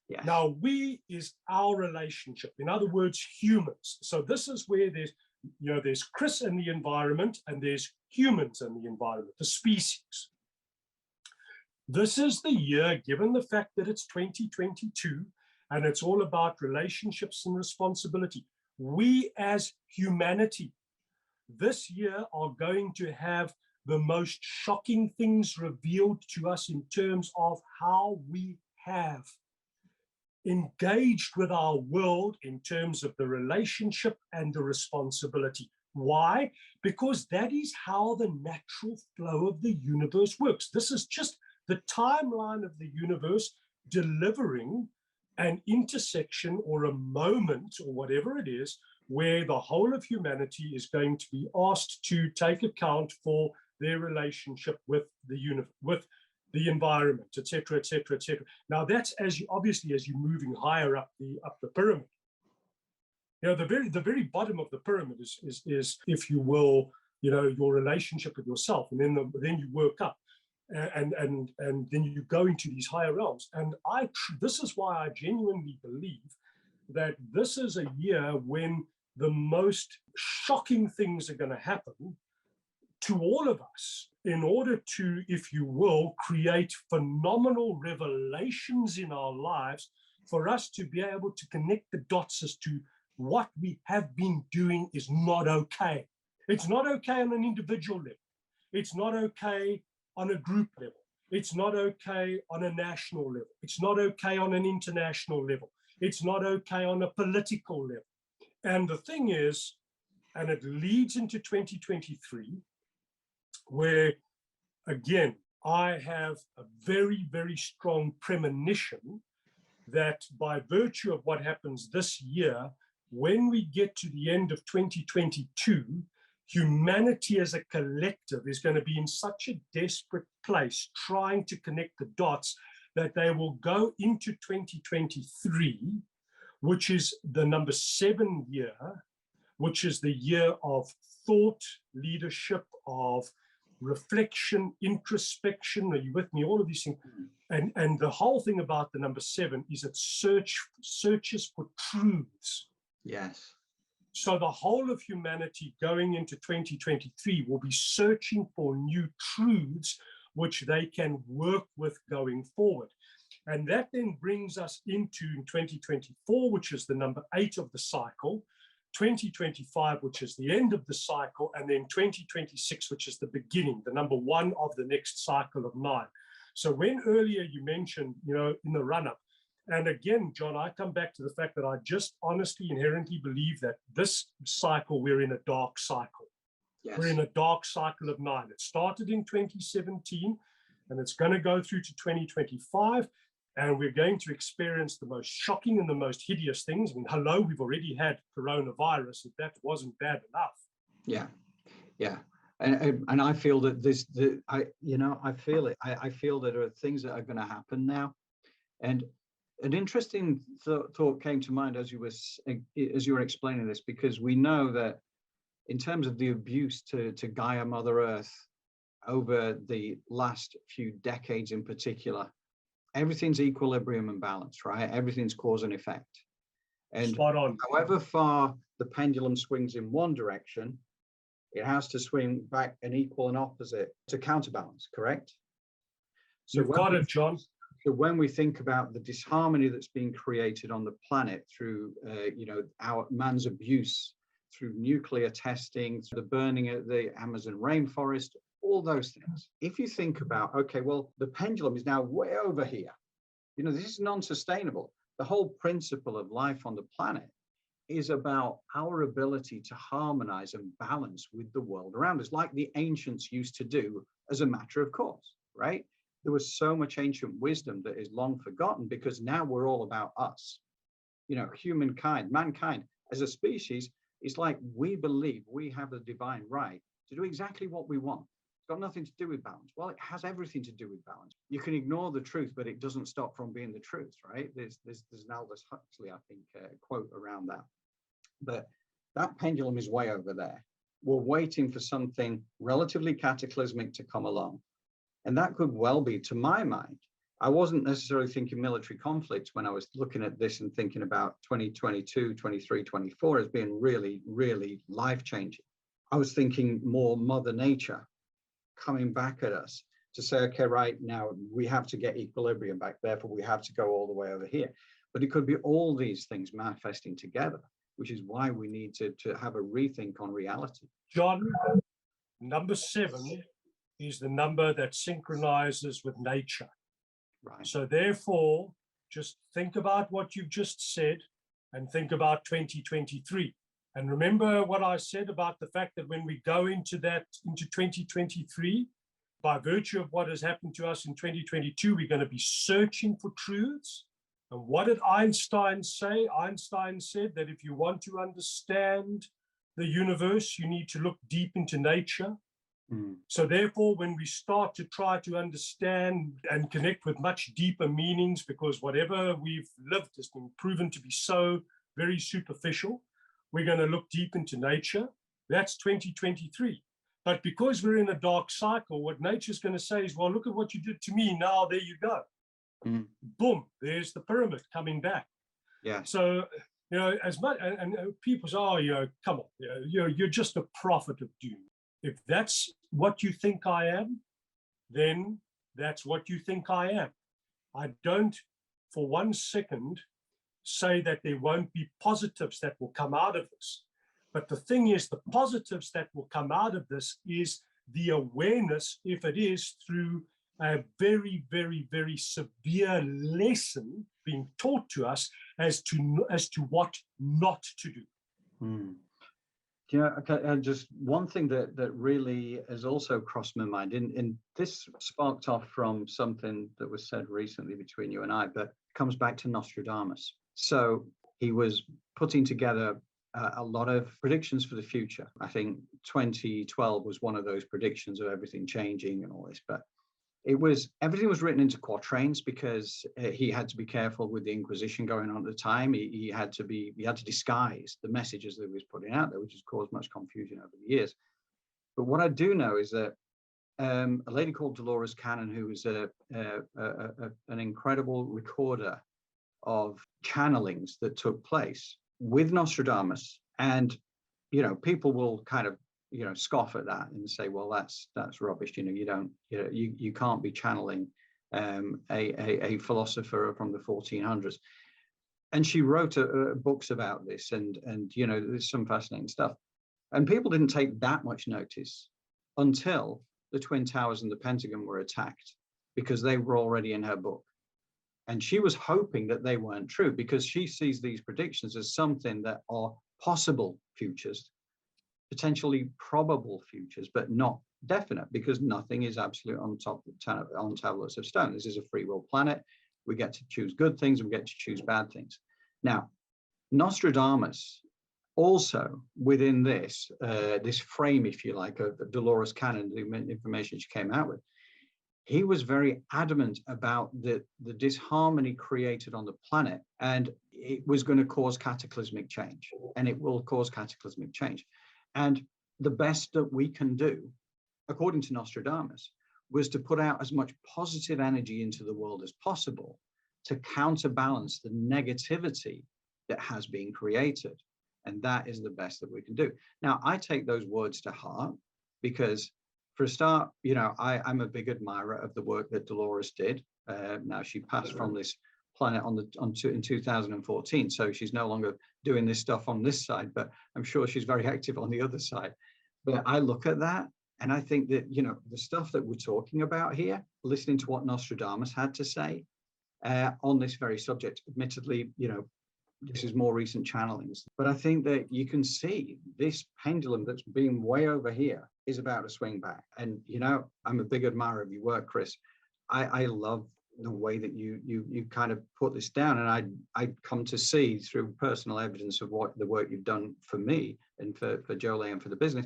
Yes. Now, we is our relationship. In other words, humans. So this is where there's Chris and the environment, and there's humans and the environment, the species. This is the year, given the fact that it's 2022, and it's all about relationships and responsibility. We as humanity this year are going to have the most shocking things revealed to us in terms of how we have engaged with our world in terms of the relationship and the responsibility. Why? Because that is how the natural flow of the universe works. This is just the timeline of the universe delivering an intersection or a moment or whatever it is where the whole of humanity is going to be asked to take account for their relationship with the universe, with the environment, etc., etc., etc. Now that's obviously as you're moving higher up the pyramid. You know, the very bottom of the pyramid is if you will, you know, your relationship with yourself, and then you work up, and then you go into these higher realms. And this is why I genuinely believe that this is a year when the most shocking things are going to happen to all of us in order to, if you will, create phenomenal revelations in our lives for us to be able to connect the dots as to what we have been doing is not okay. It's not okay on an individual level. It's not okay on a group level. It's not okay on a national level. It's not okay on an international level. It's not okay on a political level. And the thing is, and it leads into 2023, where, again, I have a very, very strong premonition that by virtue of what happens this year, when we get to the end of 2022, humanity as a collective is going to be in such a desperate place trying to connect the dots that they will go into 2023, which is the number 7 year, which is the year of thought, leadership, of reflection, introspection. Are you with me? All of these things. And the whole thing about the number 7 is it searches for truths. Yes. So the whole of humanity going into 2023 will be searching for new truths which they can work with going forward. And that then brings us into 2024, which is the number 8 of the cycle, 2025, which is the end of the cycle, and then 2026, which is the beginning, the number 1 of the next cycle of 9. So when earlier you mentioned, you know, in the run-up, and again, John, I come back to the fact that I just honestly, inherently believe that this cycle, we're in a dark cycle. Yes. We're in a dark cycle of 9. It started in 2017, and it's going to go through to 2025. And we're going to experience the most shocking and the most hideous things. I mean, hello, we've already had coronavirus. If that wasn't bad enough. Yeah, yeah. And I feel that I feel it. I feel that there are things that are going to happen now. And an interesting thought came to mind as you were explaining this, because we know that in terms of the abuse to Gaia, Mother Earth, over the last few decades in particular, everything's equilibrium and balance, right? Everything's cause and effect. And spot on. However far the pendulum swings in one direction, it has to swing back an equal and opposite to counterbalance, correct? So You've got it, John. So when we think about the disharmony that's being created on the planet through, our man's abuse, through nuclear testing, through the burning of the Amazon rainforest, all those things. If you think about, okay, well, the pendulum is now way over here. This is non-sustainable. The whole principle of life on the planet is about our ability to harmonize and balance with the world around us, like the ancients used to do as a matter of course, right? There was so much ancient wisdom that is long forgotten because now we're all about us. Humankind, mankind as a species, it's like we believe we have the divine right to do exactly what we want. It's got nothing to do with balance. Well, it has everything to do with balance. You can ignore the truth, but it doesn't stop from being the truth, right? There's an Aldous Huxley, I think, quote around that. But that pendulum is way over there. We're waiting for something relatively cataclysmic to come along. And that could well be, to my mind, I wasn't necessarily thinking military conflict when I was looking at this and thinking about 2022, 23, 24 as being really, really life-changing. I was thinking more Mother Nature coming back at us to say, okay, right now we have to get equilibrium back, therefore we have to go all the way over here. But it could be all these things manifesting together, which is why we need to have a rethink on reality. John, number 7 is the number that synchronizes with nature. Right. So therefore, just think about what you've just said and think about 2023. And remember what I said about the fact that when we go into 2023, by virtue of what has happened to us in 2022, we're going to be searching for truths. And what did Einstein say? Einstein said that if you want to understand the universe, you need to look deep into nature. So therefore, when we start to try to understand and connect with much deeper meanings, because whatever we've lived has been proven to be so very superficial, we're going to look deep into nature. That's 2023. But because we're in a dark cycle, what nature's going to say is, well, look at what you did to me. Now, there you go. Boom, there's the pyramid coming back. Yeah. So, as much, and people say, oh, come on, you're just a prophet of doom. If that's what you think I am, then that's what you think I am. I don't for one second say that there won't be positives that will come out of this. But the thing is, the positives that will come out of this is the awareness, if it is through a very, very, very severe lesson being taught to us as to what not to do. Okay, and just one thing that really has also crossed my mind, and this sparked off from something that was said recently between you and I, but comes back to Nostradamus. So he was putting together a lot of predictions for the future. I think 2012 was one of those predictions of everything changing and all this, but everything was written into quatrains because he had to be careful with the Inquisition going on at the time. He had to disguise the messages that he was putting out there, which has caused much confusion over the years. But what I do know is that a lady called Dolores Cannon, who was an incredible recorder of channelings that took place with Nostradamus, and people will kind of scoff at that and say, well, that's rubbish. You can't be channeling a philosopher from the 1400s. And she wrote books about this, and there's some fascinating stuff. And people didn't take that much notice until the Twin Towers and the Pentagon were attacked, because they were already in her book. And she was hoping that they weren't true, because she sees these predictions as something that are possible futures, potentially probable futures, but not definite, because nothing is absolute on tablets of stone. This is a free will planet. We get to choose good things and we get to choose bad things. Now, Nostradamus also, within this frame, if you like, of Dolores Cannon, the information she came out with, he was very adamant about the disharmony created on the planet, and it was going to cause cataclysmic change, and it will cause cataclysmic change. And the best that we can do, according to Nostradamus, was to put out as much positive energy into the world as possible to counterbalance the negativity that has been created. And that is the best that we can do. Now, I take those words to heart because, for a start, I'm a big admirer of the work that Dolores did. Now, she passed from this planet in 2014, so she's no longer doing this stuff on this side, but I'm sure she's very active on the other side. But I look at that and I think that, the stuff that we're talking about here, listening to what Nostradamus had to say on this very subject, admittedly, this is more recent channelings, but I think that you can see this pendulum that's been way over here is about to swing back. And, I'm a big admirer of your work, Chris. I love the way that you kind of put this down, and I come to see through personal evidence of what the work you've done for me and for Jolie and for the business.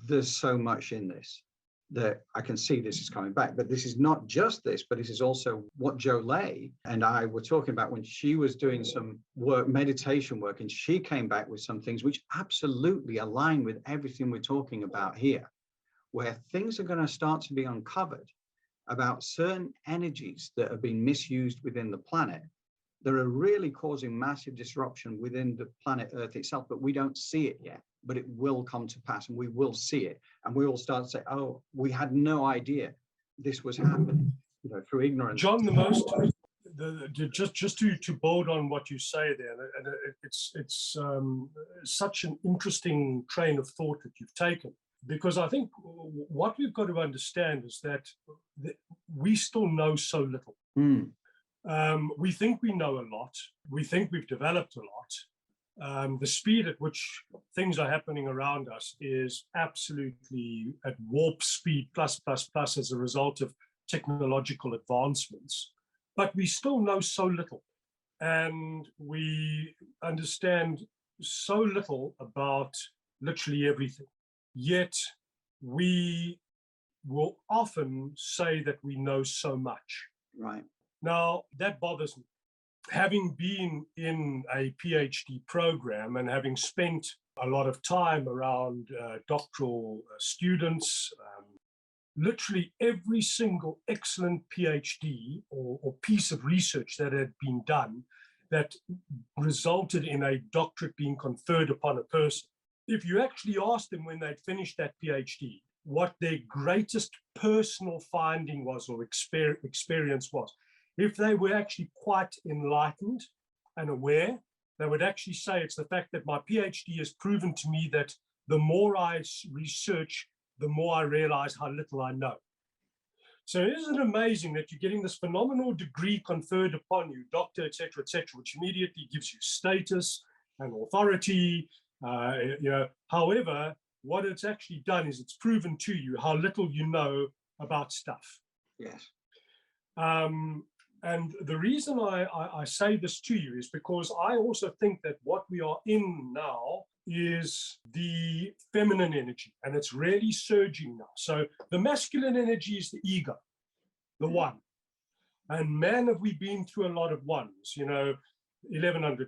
There's so much in this that I can see this is coming back. But this is not just this, but this is also what Jolie and I were talking about when she was doing some work, meditation work, and she came back with some things which absolutely align with everything we're talking about here, where things are going to start to be uncovered about certain energies that have been misused within the planet that are really causing massive disruption within the planet Earth itself, but we don't see it yet. But it will come to pass, and we will see it, and we will start to say, "Oh, we had no idea this was happening," through ignorance. John, just to build on what you say there, and it's such an interesting train of thought that you've taken, because I think what we've got to understand is that we still know so little. We think we know a lot. We think we've developed a lot. The speed at which things are happening around us is absolutely at warp speed plus as a result of technological advancements. But we still know so little, and we understand so little about literally everything. Yet we will often say that we know so much. Right. Now, that bothers me. Having been in a PhD program and having spent a lot of time around doctoral students, literally every single excellent PhD or piece of research that had been done that resulted in a doctorate being conferred upon a person, if you actually asked them when they'd finished that PhD what their greatest personal finding was or experience was, if they were actually quite enlightened and aware, they would actually say it's the fact that my PhD has proven to me that the more I research, the more I realize how little I know. So isn't it amazing that you're getting this phenomenal degree conferred upon you, doctor, et cetera, which immediately gives you status and authority. However, what it's actually done is it's proven to you how little you know about stuff. Yes. And the reason I say this to you is because I also think that what we are in now is the feminine energy, and it's really surging now. So the masculine energy is the ego, the one. And man, have we been through a lot of ones, 1100,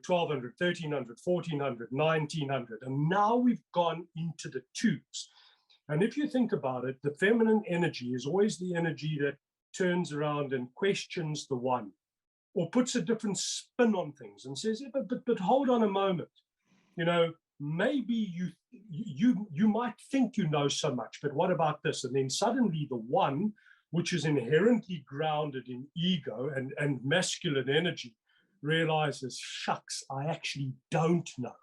1200, 1300, 1400, 1900, and now we've gone into the twos. And if you think about it, the feminine energy is always the energy that turns around and questions the one, or puts a different spin on things and says, yeah, but hold on a moment, maybe you might think you know so much, but what about this? And then suddenly the one, which is inherently grounded in ego and masculine energy, realizes, shucks, I actually don't know.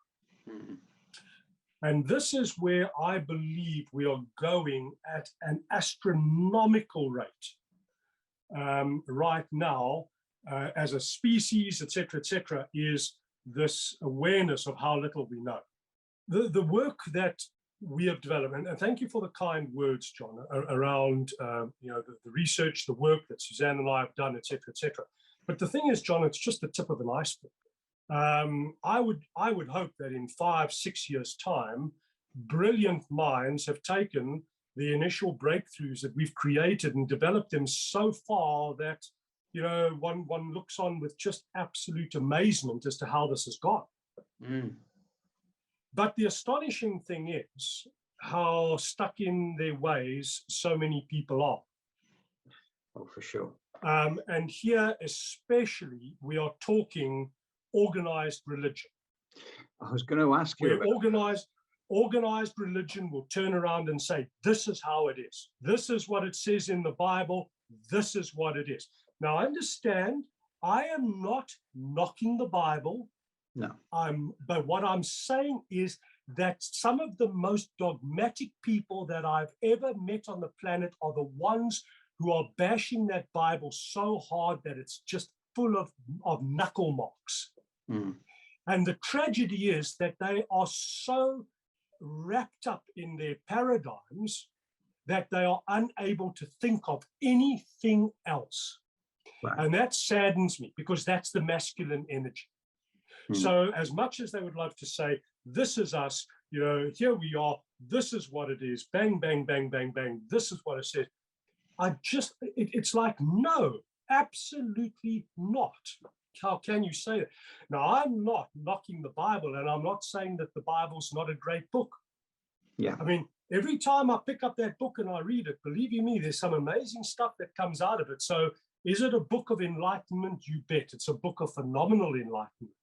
Mm-hmm. And this is where I believe we are going at an astronomical rate right now, as a species, et cetera, is this awareness of how little we know. The work that we have developed, and thank you for the kind words, John, around the research, the work that Suzanne and I have done, et cetera. But the thing is, John, it's just the tip of an iceberg. I would hope that in 5-6 years' time, brilliant minds have taken the initial breakthroughs that we've created and developed them so far that one looks on with just absolute amazement as to how this has gone. But the astonishing thing is, how stuck in their ways so many people are. Oh, for sure. And here especially, we are talking organized religion. I was going to ask you about organized religion will turn around and say, this is how it is. This is what it says in the Bible. This is what it is. Now, understand, I am not knocking the Bible. No. But what I'm saying is that some of the most dogmatic people that I've ever met on the planet are the ones who are bashing that Bible so hard that it's just full of knuckle marks. Mm. And the tragedy is that they are so wrapped up in their paradigms that they are unable to think of anything else. Right. And that saddens me, because that's the masculine energy. Mm. So as much as they would love to say, this is us, here we are, this is what it is, bang, bang, bang, bang, bang, this is what it says. It's like, no, absolutely not. How can you say that? Now, I'm not knocking the Bible, and I'm not saying that the Bible's not a great book. Yeah. I mean, every time I pick up that book and I read it, believe you me, there's some amazing stuff that comes out of it. So is it a book of enlightenment? You bet. It's a book of phenomenal enlightenment.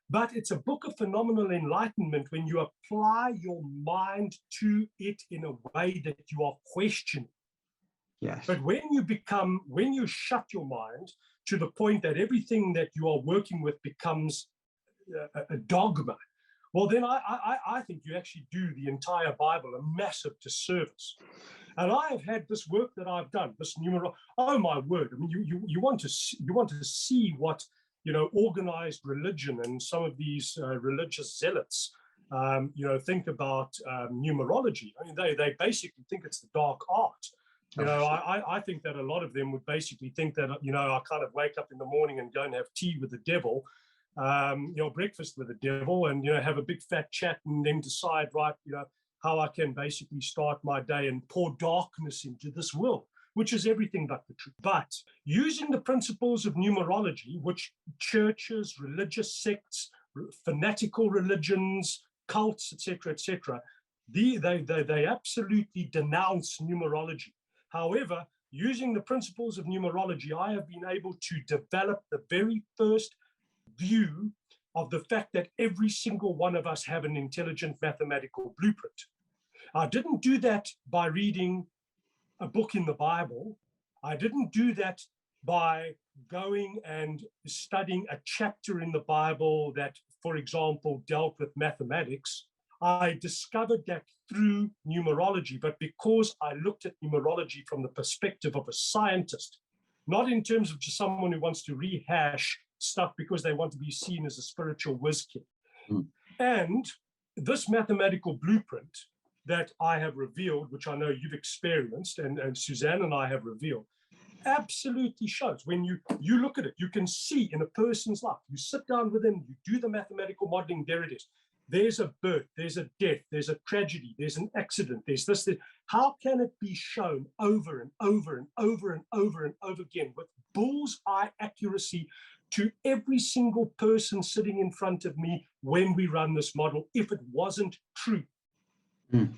But it's a book of phenomenal enlightenment when you apply your mind to it in a way that you are questioning. Yes. But when you shut your mind to the point that everything that you are working with becomes a dogma, well, then I think you actually do the entire Bible a massive disservice. And I have had this work that I've done, this oh my word! I mean, you want to see what organized religion and some of these religious zealots think about numerology. I mean, they basically think it's the dark art. I think that a lot of them would basically think that, I kind of wake up in the morning and go and have tea with the devil, breakfast with the devil, and, have a big fat chat and then decide, right, how I can basically start my day and pour darkness into this world, which is everything but the truth. But using the principles of numerology, which churches, religious sects, fanatical religions, cults, etc., they absolutely denounce numerology. However, using the principles of numerology, I have been able to develop the very first view of the fact that every single one of us have an intelligent mathematical blueprint. I didn't do that by reading a book in the Bible. I didn't do that by going and studying a chapter in the Bible that, for example, dealt with mathematics. I discovered that through numerology, but because I looked at numerology from the perspective of a scientist, not in terms of just someone who wants to rehash stuff because they want to be seen as a spiritual whiz kid. Mm. And this mathematical blueprint that I have revealed, which I know you've experienced and Suzanne and I have revealed, absolutely shows. When you look at it, you can see in a person's life, you sit down with them, you do the mathematical modeling, there it is. There's a birth, there's a death, there's a tragedy, there's an accident, there's this. How can it be shown over and over and over and over and over again with bullseye accuracy to every single person sitting in front of me when we run this model, if it wasn't true? Mm.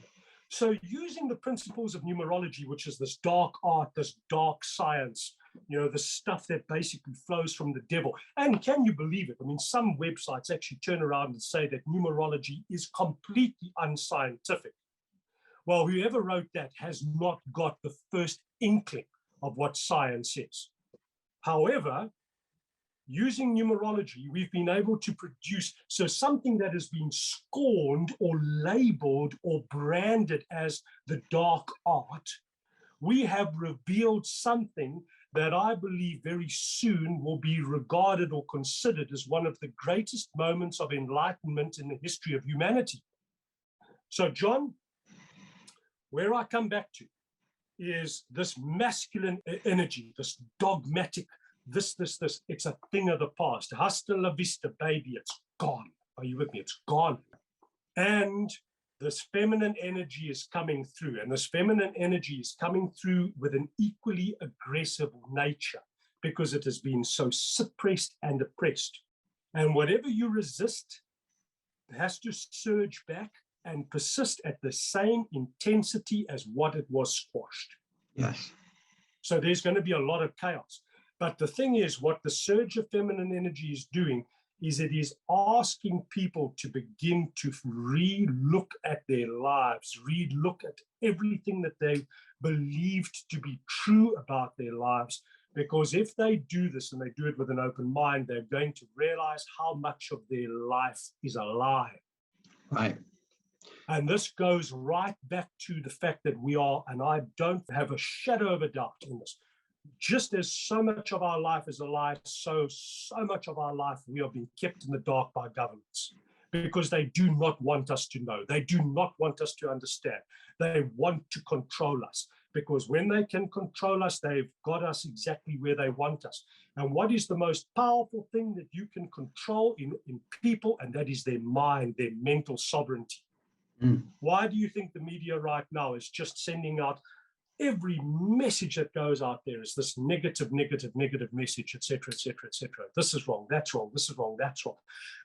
So using the principles of numerology, which is this dark art, this dark science, the stuff that basically flows from the devil. And can you believe it? I mean, some websites actually turn around and say that numerology is completely unscientific. Well, whoever wrote that has not got the first inkling of what science is. However, using numerology, we've been able to produce something that has been scorned or labeled or branded as the dark art. We have revealed something that I believe very soon will be regarded or considered as one of the greatest moments of enlightenment in the history of humanity. So, John, where I come back to is this masculine energy, this dogmatic, this, it's a thing of the past. Hasta la vista, baby, it's gone. Are you with me? It's gone. And this feminine energy is coming through, and this feminine energy is coming through with an equally aggressive nature because it has been so suppressed and oppressed. And whatever you resist has to surge back and persist at the same intensity as what it was squashed. Yes. So there's going to be a lot of chaos. But the thing is, what the surge of feminine energy is doing is it is asking people to begin to re-look at their lives, re-look at everything that they believed to be true about their lives. Because if they do this and they do it with an open mind, they're going to realize how much of their life is a lie. Right. And this goes right back to the fact that we are, and I don't have a shadow of a doubt in this, just as so much of our life is a lie, so much of our life we are being kept in the dark by governments because they do not want us to know. They do not want us to understand. They want to control us because when they can control us, they've got us exactly where they want us. And what is the most powerful thing that you can control in people? And that is their mind, their mental sovereignty. Why do you think the media right now is just sending out every message that goes out there is this negative message, etc., etc., etc. This is wrong, that's wrong, this is wrong, that's wrong.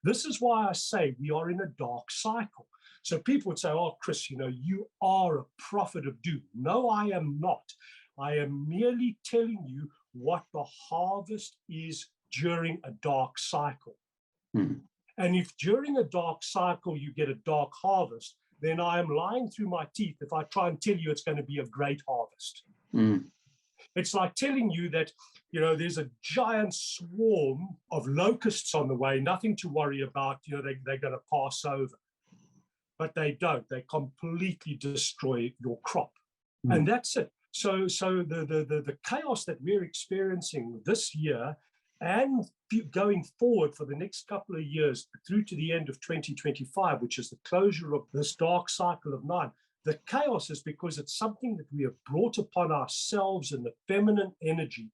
This is why I say we are in a dark cycle. So people would say, oh, Chris, you are a prophet of doom. No, I am not. I am merely telling you what the harvest is during a dark cycle. And if during a dark cycle you get a dark harvest, then I am lying through my teeth if I try and tell you it's going to be a great harvest. It's like telling you that, there's a giant swarm of locusts on the way, nothing to worry about, they're going to pass over. But they don't. They completely destroy your crop. And that's it. So the chaos that we're experiencing this year and going forward for the next couple of years through to the end of 2025, which is the closure of this dark cycle of 9, the chaos is because it's something that we have brought upon ourselves, and the feminine energy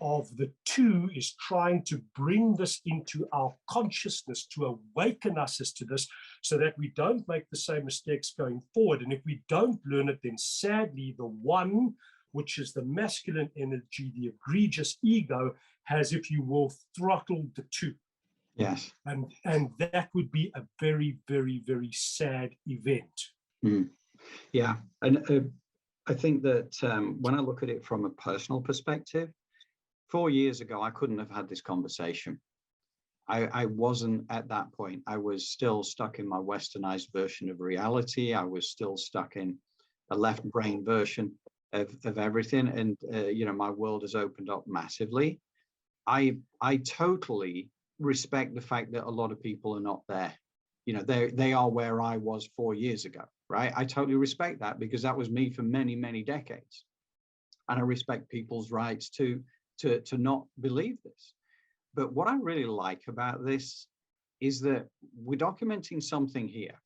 of the 2 is trying to bring this into our consciousness to awaken us as to this so that we don't make the same mistakes going forward. And if we don't learn it, then sadly the 1, which is the masculine energy, the egregious ego, has, if you will, throttled the 2. Yes. And that would be a very, very, very sad event. Yeah. And I think that when I look at it from a personal perspective, 4 years ago, I couldn't have had this conversation. I wasn't at that point. I was still stuck in my westernized version of reality. I was still stuck in a left brain version of everything. And, my world has opened up massively. I totally respect the fact that a lot of people are not there. They are where I was 4 years ago, right? I totally respect that because that was me for many, many decades. And I respect people's rights to not believe this. But what I really like about this is that we're documenting something here.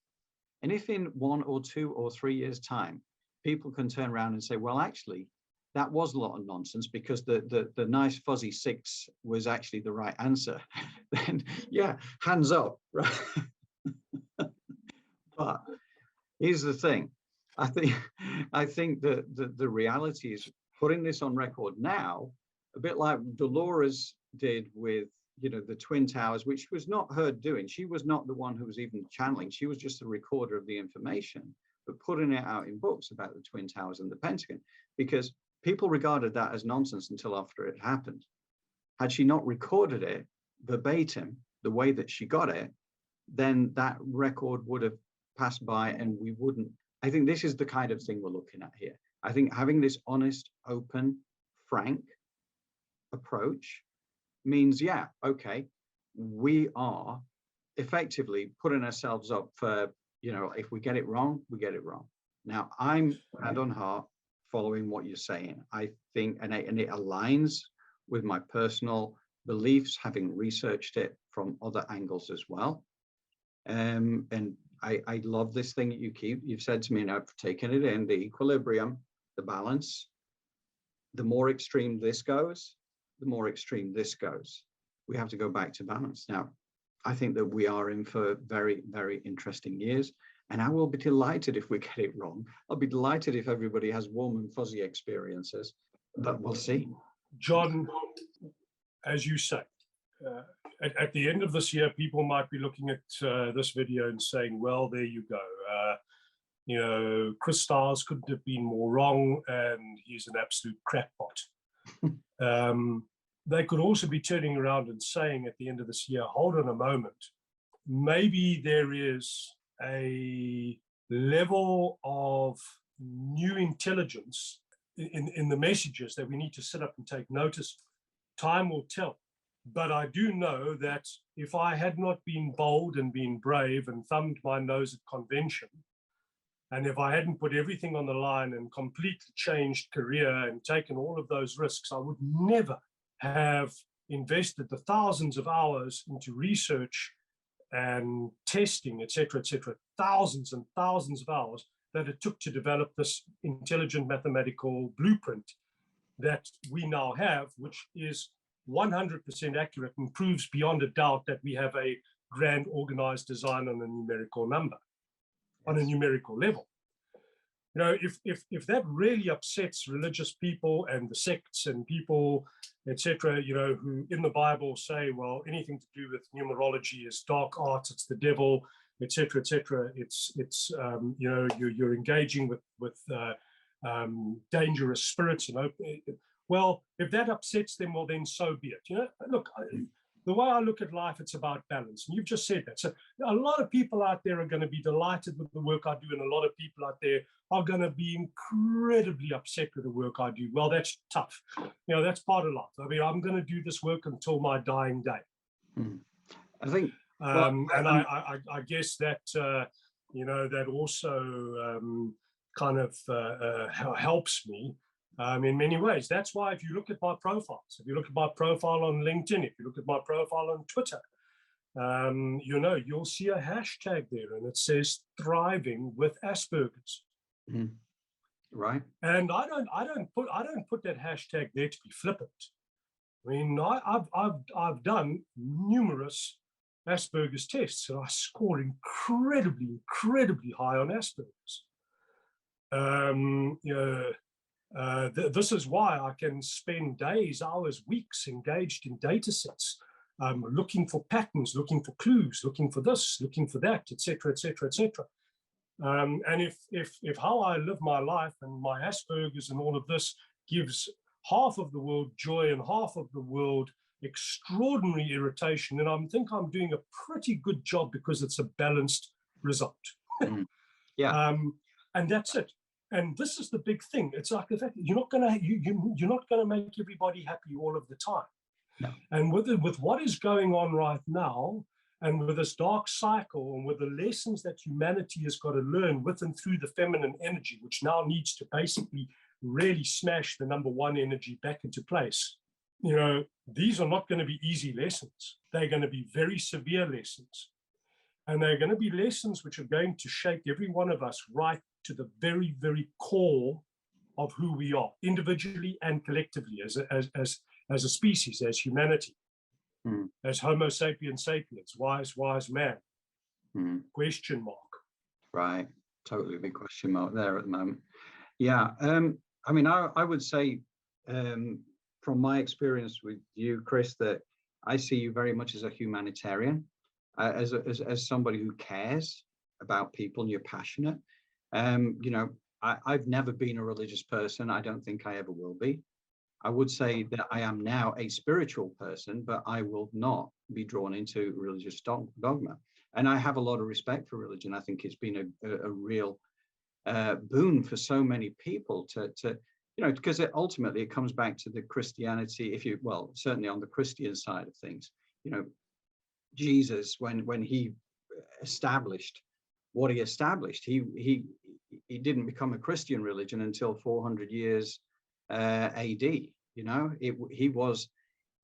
And if in 1 or 2 or 3 years' time, people can turn around and say, well, actually, that was a lot of nonsense because the nice fuzzy 6 was actually the right answer, then yeah, hands up, right? But here's the thing. I think that the reality is putting this on record now, a bit like Dolores did with, the Twin Towers, which was not her doing. She was not the one who was even channeling. She was just a recorder of the information, but putting it out in books about the Twin Towers and the Pentagon, because people regarded that as nonsense until after it happened. Had she not recorded it verbatim, the way that she got it, then that record would have passed by and we wouldn't. I think this is the kind of thing we're looking at here. I think having this honest, open, frank approach means, yeah, okay, we are effectively putting ourselves up for, if we get it wrong, we get it wrong. Now, I'm hand on heart following what you're saying. I think, and it aligns with my personal beliefs, having researched it from other angles as well. And I love this thing that you've said to me, and I've taken it in, the equilibrium, the balance. The more extreme this goes, the more extreme this goes. We have to go back to balance. Now, I think that we are in for very, very interesting years. And I will be delighted if we get it wrong. I'll be delighted if everybody has warm and fuzzy experiences, but we'll see. John, as you say, at the end of this year, people might be looking at this video and saying, well, there you go. You know, Chris Stiles couldn't have been more wrong, and he's an absolute crackpot. They could also be turning around and saying at the end of this year, hold on a moment, maybe there is a level of new intelligence in the messages that we need to sit up and take notice of. Time will tell. But I do know that if I had not been bold and been brave and thumbed my nose at convention, and if I hadn't put everything on the line and completely changed career and taken all of those risks, I would never have invested the thousands of hours into research and testing, et cetera, thousands and thousands of hours that it took to develop this intelligent mathematical blueprint that we now have, which is 100% accurate and proves beyond a doubt that we have a grand organized design on a numerical number, on a numerical level. You know, if that really upsets religious people and the sects and people, etc., you know, who in the Bible say, well, anything to do with numerology is dark arts, it's the devil, etc., it's you know, you're engaging with dangerous spirits, you know. Well, if that upsets them, well, then so be it. You know, look, the way I look at life, it's about balance. And you've just said that. So a lot of people out there are going to be delighted with the work I do. And a lot of people out there are going to be incredibly upset with the work I do. Well, that's tough. You know, that's part of life. I mean, I'm going to do this work until my dying day. I think, and I guess that, you know, that also kind of helps me in many ways. That's why if you look at my profiles, if you look at my profile on LinkedIn, if you look at my profile on Twitter, you know, you'll see a hashtag there and it says thriving with Asperger's. Right. And I don't put that hashtag there to be flippant. I mean, I've done numerous Asperger's tests and I score incredibly high on Asperger's. You know, this is why I can spend days, hours, weeks engaged in data sets, looking for patterns, looking for clues, looking for this, looking for that, etc. And if how I live my life and my Asperger's and all of this gives half of the world joy and half of the world extraordinary irritation, then I think I'm doing a pretty good job because it's a balanced result. Yeah. And that's it. And this is the big thing. It's like the fact that you're not gonna make everybody happy all of the time. No. And with what is going on right now, and with this dark cycle, and with the lessons that humanity has got to learn with and through the feminine energy, which now needs to basically really smash the number one energy back into place. You know, these are not going to be easy lessons. They're going to be very severe lessons. And they're going to be lessons which are going to shake every one of us right to the very, very core of who we are, individually and collectively, as a species, as humanity, as Homo sapiens sapiens, wise man, question mark. Right, totally big question mark there at the moment. Yeah, I mean, I would say from my experience with you, Chris, that I see you very much as a humanitarian, as somebody who cares about people and you're passionate. You know, I've never been a religious person. I don't think I ever will be. I would say that I am now a spiritual person, but I will not be drawn into religious dogma. And I have a lot of respect for religion. I think it's been a real boon for so many people to you know, because ultimately it comes back to the Christianity, certainly on the Christian side of things. You know, Jesus, when he established what he established, he didn't become a Christian religion until 400 years AD. You know, he was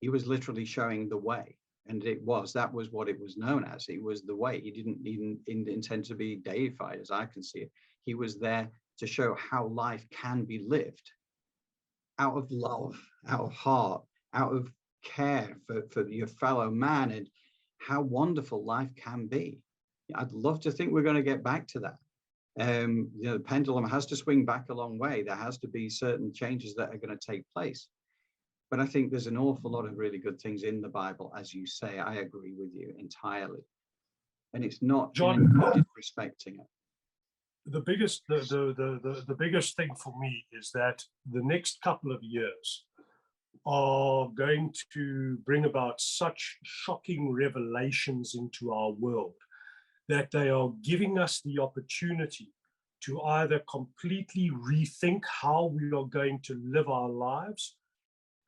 literally showing the way, and that was what it was known as. It was the way. He didn't even intend to be deified, as I can see it. He was there to show how life can be lived out of love, out of heart, out of care for your fellow man, and how wonderful life can be. I'd love to think we're going to get back to that. You know, the pendulum has to swing back a long way. There has to be certain changes that are going to take place. But I think there's an awful lot of really good things in the Bible, as you say. I agree with you entirely. And it's not John, disrespecting it. The biggest thing for me is that the next couple of years are going to bring about such shocking revelations into our world that they are giving us the opportunity to either completely rethink how we are going to live our lives,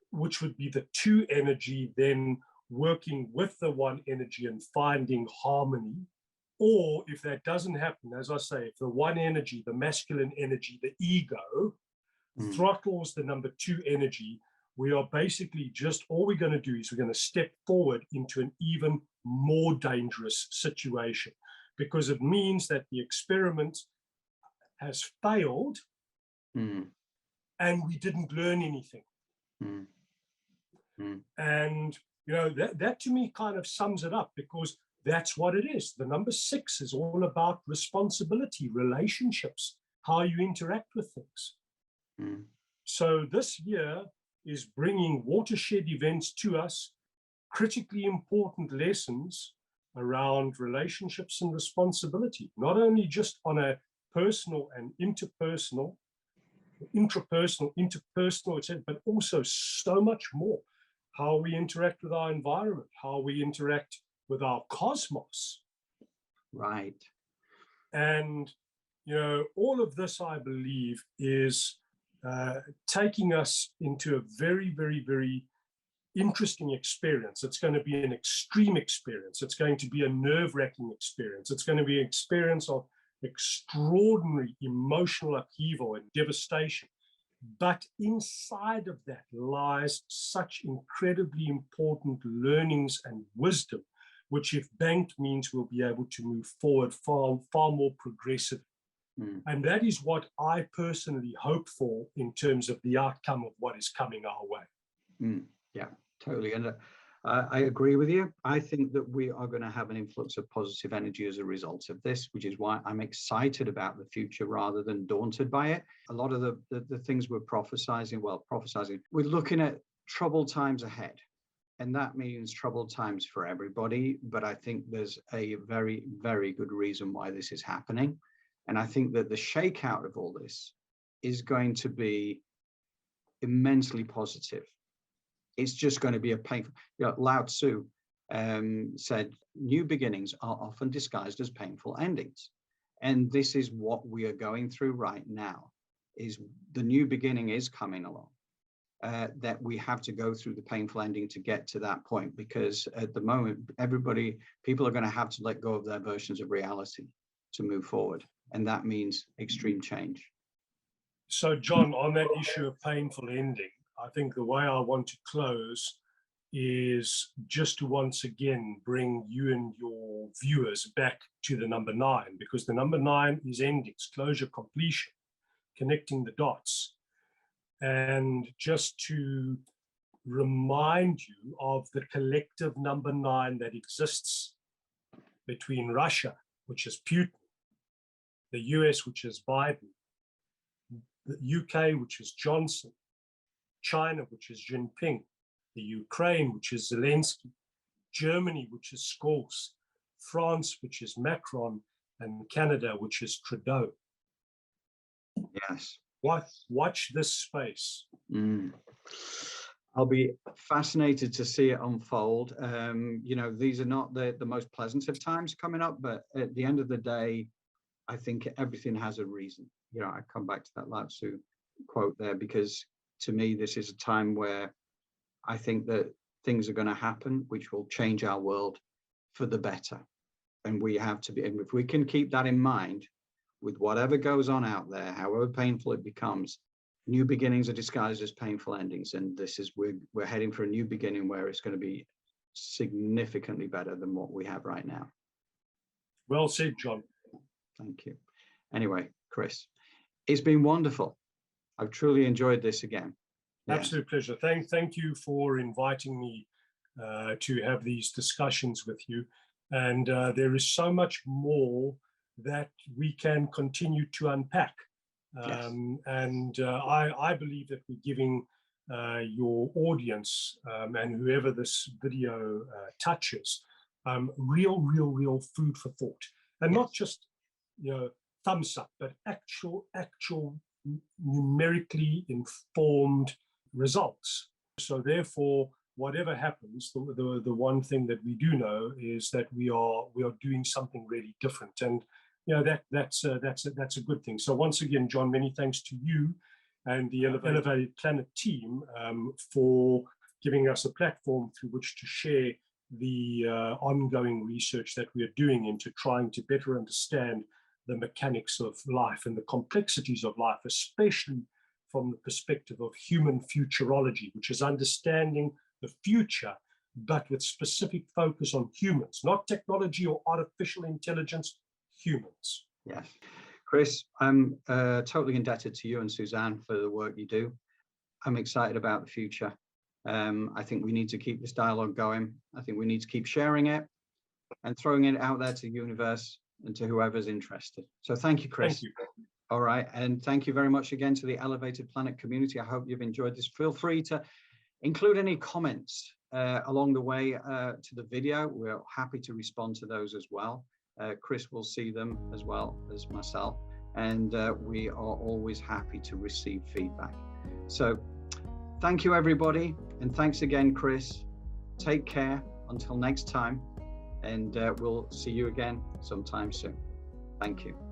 which would be the two energy then working with the one energy and finding harmony. Or if that doesn't happen, as I say, if the one energy, the masculine energy, the ego, throttles the number two energy, we are basically just, all we're going to do is we're going to step forward into an even more dangerous situation, because it means that the experiment has failed and we didn't learn anything. And, you know, that to me kind of sums it up, because that's what it is. The number 6 is all about responsibility, relationships, how you interact with things. So this year is bringing watershed events to us, critically important lessons around relationships and responsibility, not only just on a personal and interpersonal, etc., but also so much more. How we interact with our environment, how we interact with our cosmos. Right. And, you know, all of this, I believe, is taking us into a very, very, very interesting experience. It's going to be an extreme experience. It's going to be a nerve-wracking experience. It's going to be an experience of extraordinary emotional upheaval and devastation. But inside of that lies such incredibly important learnings and wisdom, which, if banked, means we'll be able to move forward far more progressively. And that is what I personally hope for in terms of the outcome of what is coming our way. Yeah, totally. And I agree with you. I think that we are going to have an influx of positive energy as a result of this, which is why I'm excited about the future rather than daunted by it. A lot of the things we're prophesizing, we're looking at troubled times ahead. And that means troubled times for everybody. But I think there's a very, very good reason why this is happening. And I think that the shakeout of all this is going to be immensely positive. It's just going to be a painful, you know, Lao Tzu said, new beginnings are often disguised as painful endings. And this is what we are going through right now, is the new beginning is coming along. That we have to go through the painful ending to get to that point, because at the moment, people are going to have to let go of their versions of reality to move forward. And that means extreme change. So, John, on that issue of painful ending, I think the way I want to close is just to once again bring you and your viewers back to the number 9, because the number 9 is endings, closure, completion, connecting the dots. And just to remind you of the collective number 9 that exists between Russia, which is Putin, the US, which is Biden, the UK, which is Johnson, China, which is Jinping, the Ukraine, which is Zelensky, Germany, which is Scholz, France, which is Macron, and Canada, which is Trudeau. Yes. Watch this space. I'll be fascinated to see it unfold. You know, these are not the most pleasant of times coming up, but at the end of the day, I think everything has a reason. You know, I come back to that Lao Tzu quote there, because to me, this is a time where I think that things are going to happen which will change our world for the better. And we have to be, and if we can keep that in mind with whatever goes on out there, however painful it becomes, new beginnings are disguised as painful endings. And this is, we're heading for a new beginning where it's going to be significantly better than what we have right now. Well said, John. Thank you. Anyway, Chris, it's been wonderful. I've truly enjoyed this again. Absolute pleasure. Thank you for inviting me to have these discussions with you. And there is so much more that we can continue to unpack. Yes. And I believe that we're giving your audience and whoever this video touches real food for thought, and not just thumbs up, but actual numerically informed results. So therefore, whatever happens, the one thing that we do know is that we are doing something really different, and that's a good thing. So once again, John, many thanks to you and the Elevated Planet team for giving us a platform through which to share the ongoing research that we are doing into trying to better understand the mechanics of life and the complexities of life, especially from the perspective of human futurology, which is understanding the future, but with specific focus on humans, not technology or artificial intelligence, humans. Yes. Chris, I'm totally indebted to you and Suzanne for the work you do. I'm excited about the future. I think we need to keep this dialogue going. I think we need to keep sharing it and throwing it out there to the universe and to whoever's interested. So thank you, Chris. Thank you. All right. And thank you very much again to the Elevated Planet community. I hope you've enjoyed this. Feel free to include any comments along the way to the video. We're happy to respond to those as well. Chris will see them as well as myself. And we are always happy to receive feedback. So thank you, everybody. And thanks again, Chris. Take care until next time. And we'll see you again sometime soon. Thank you.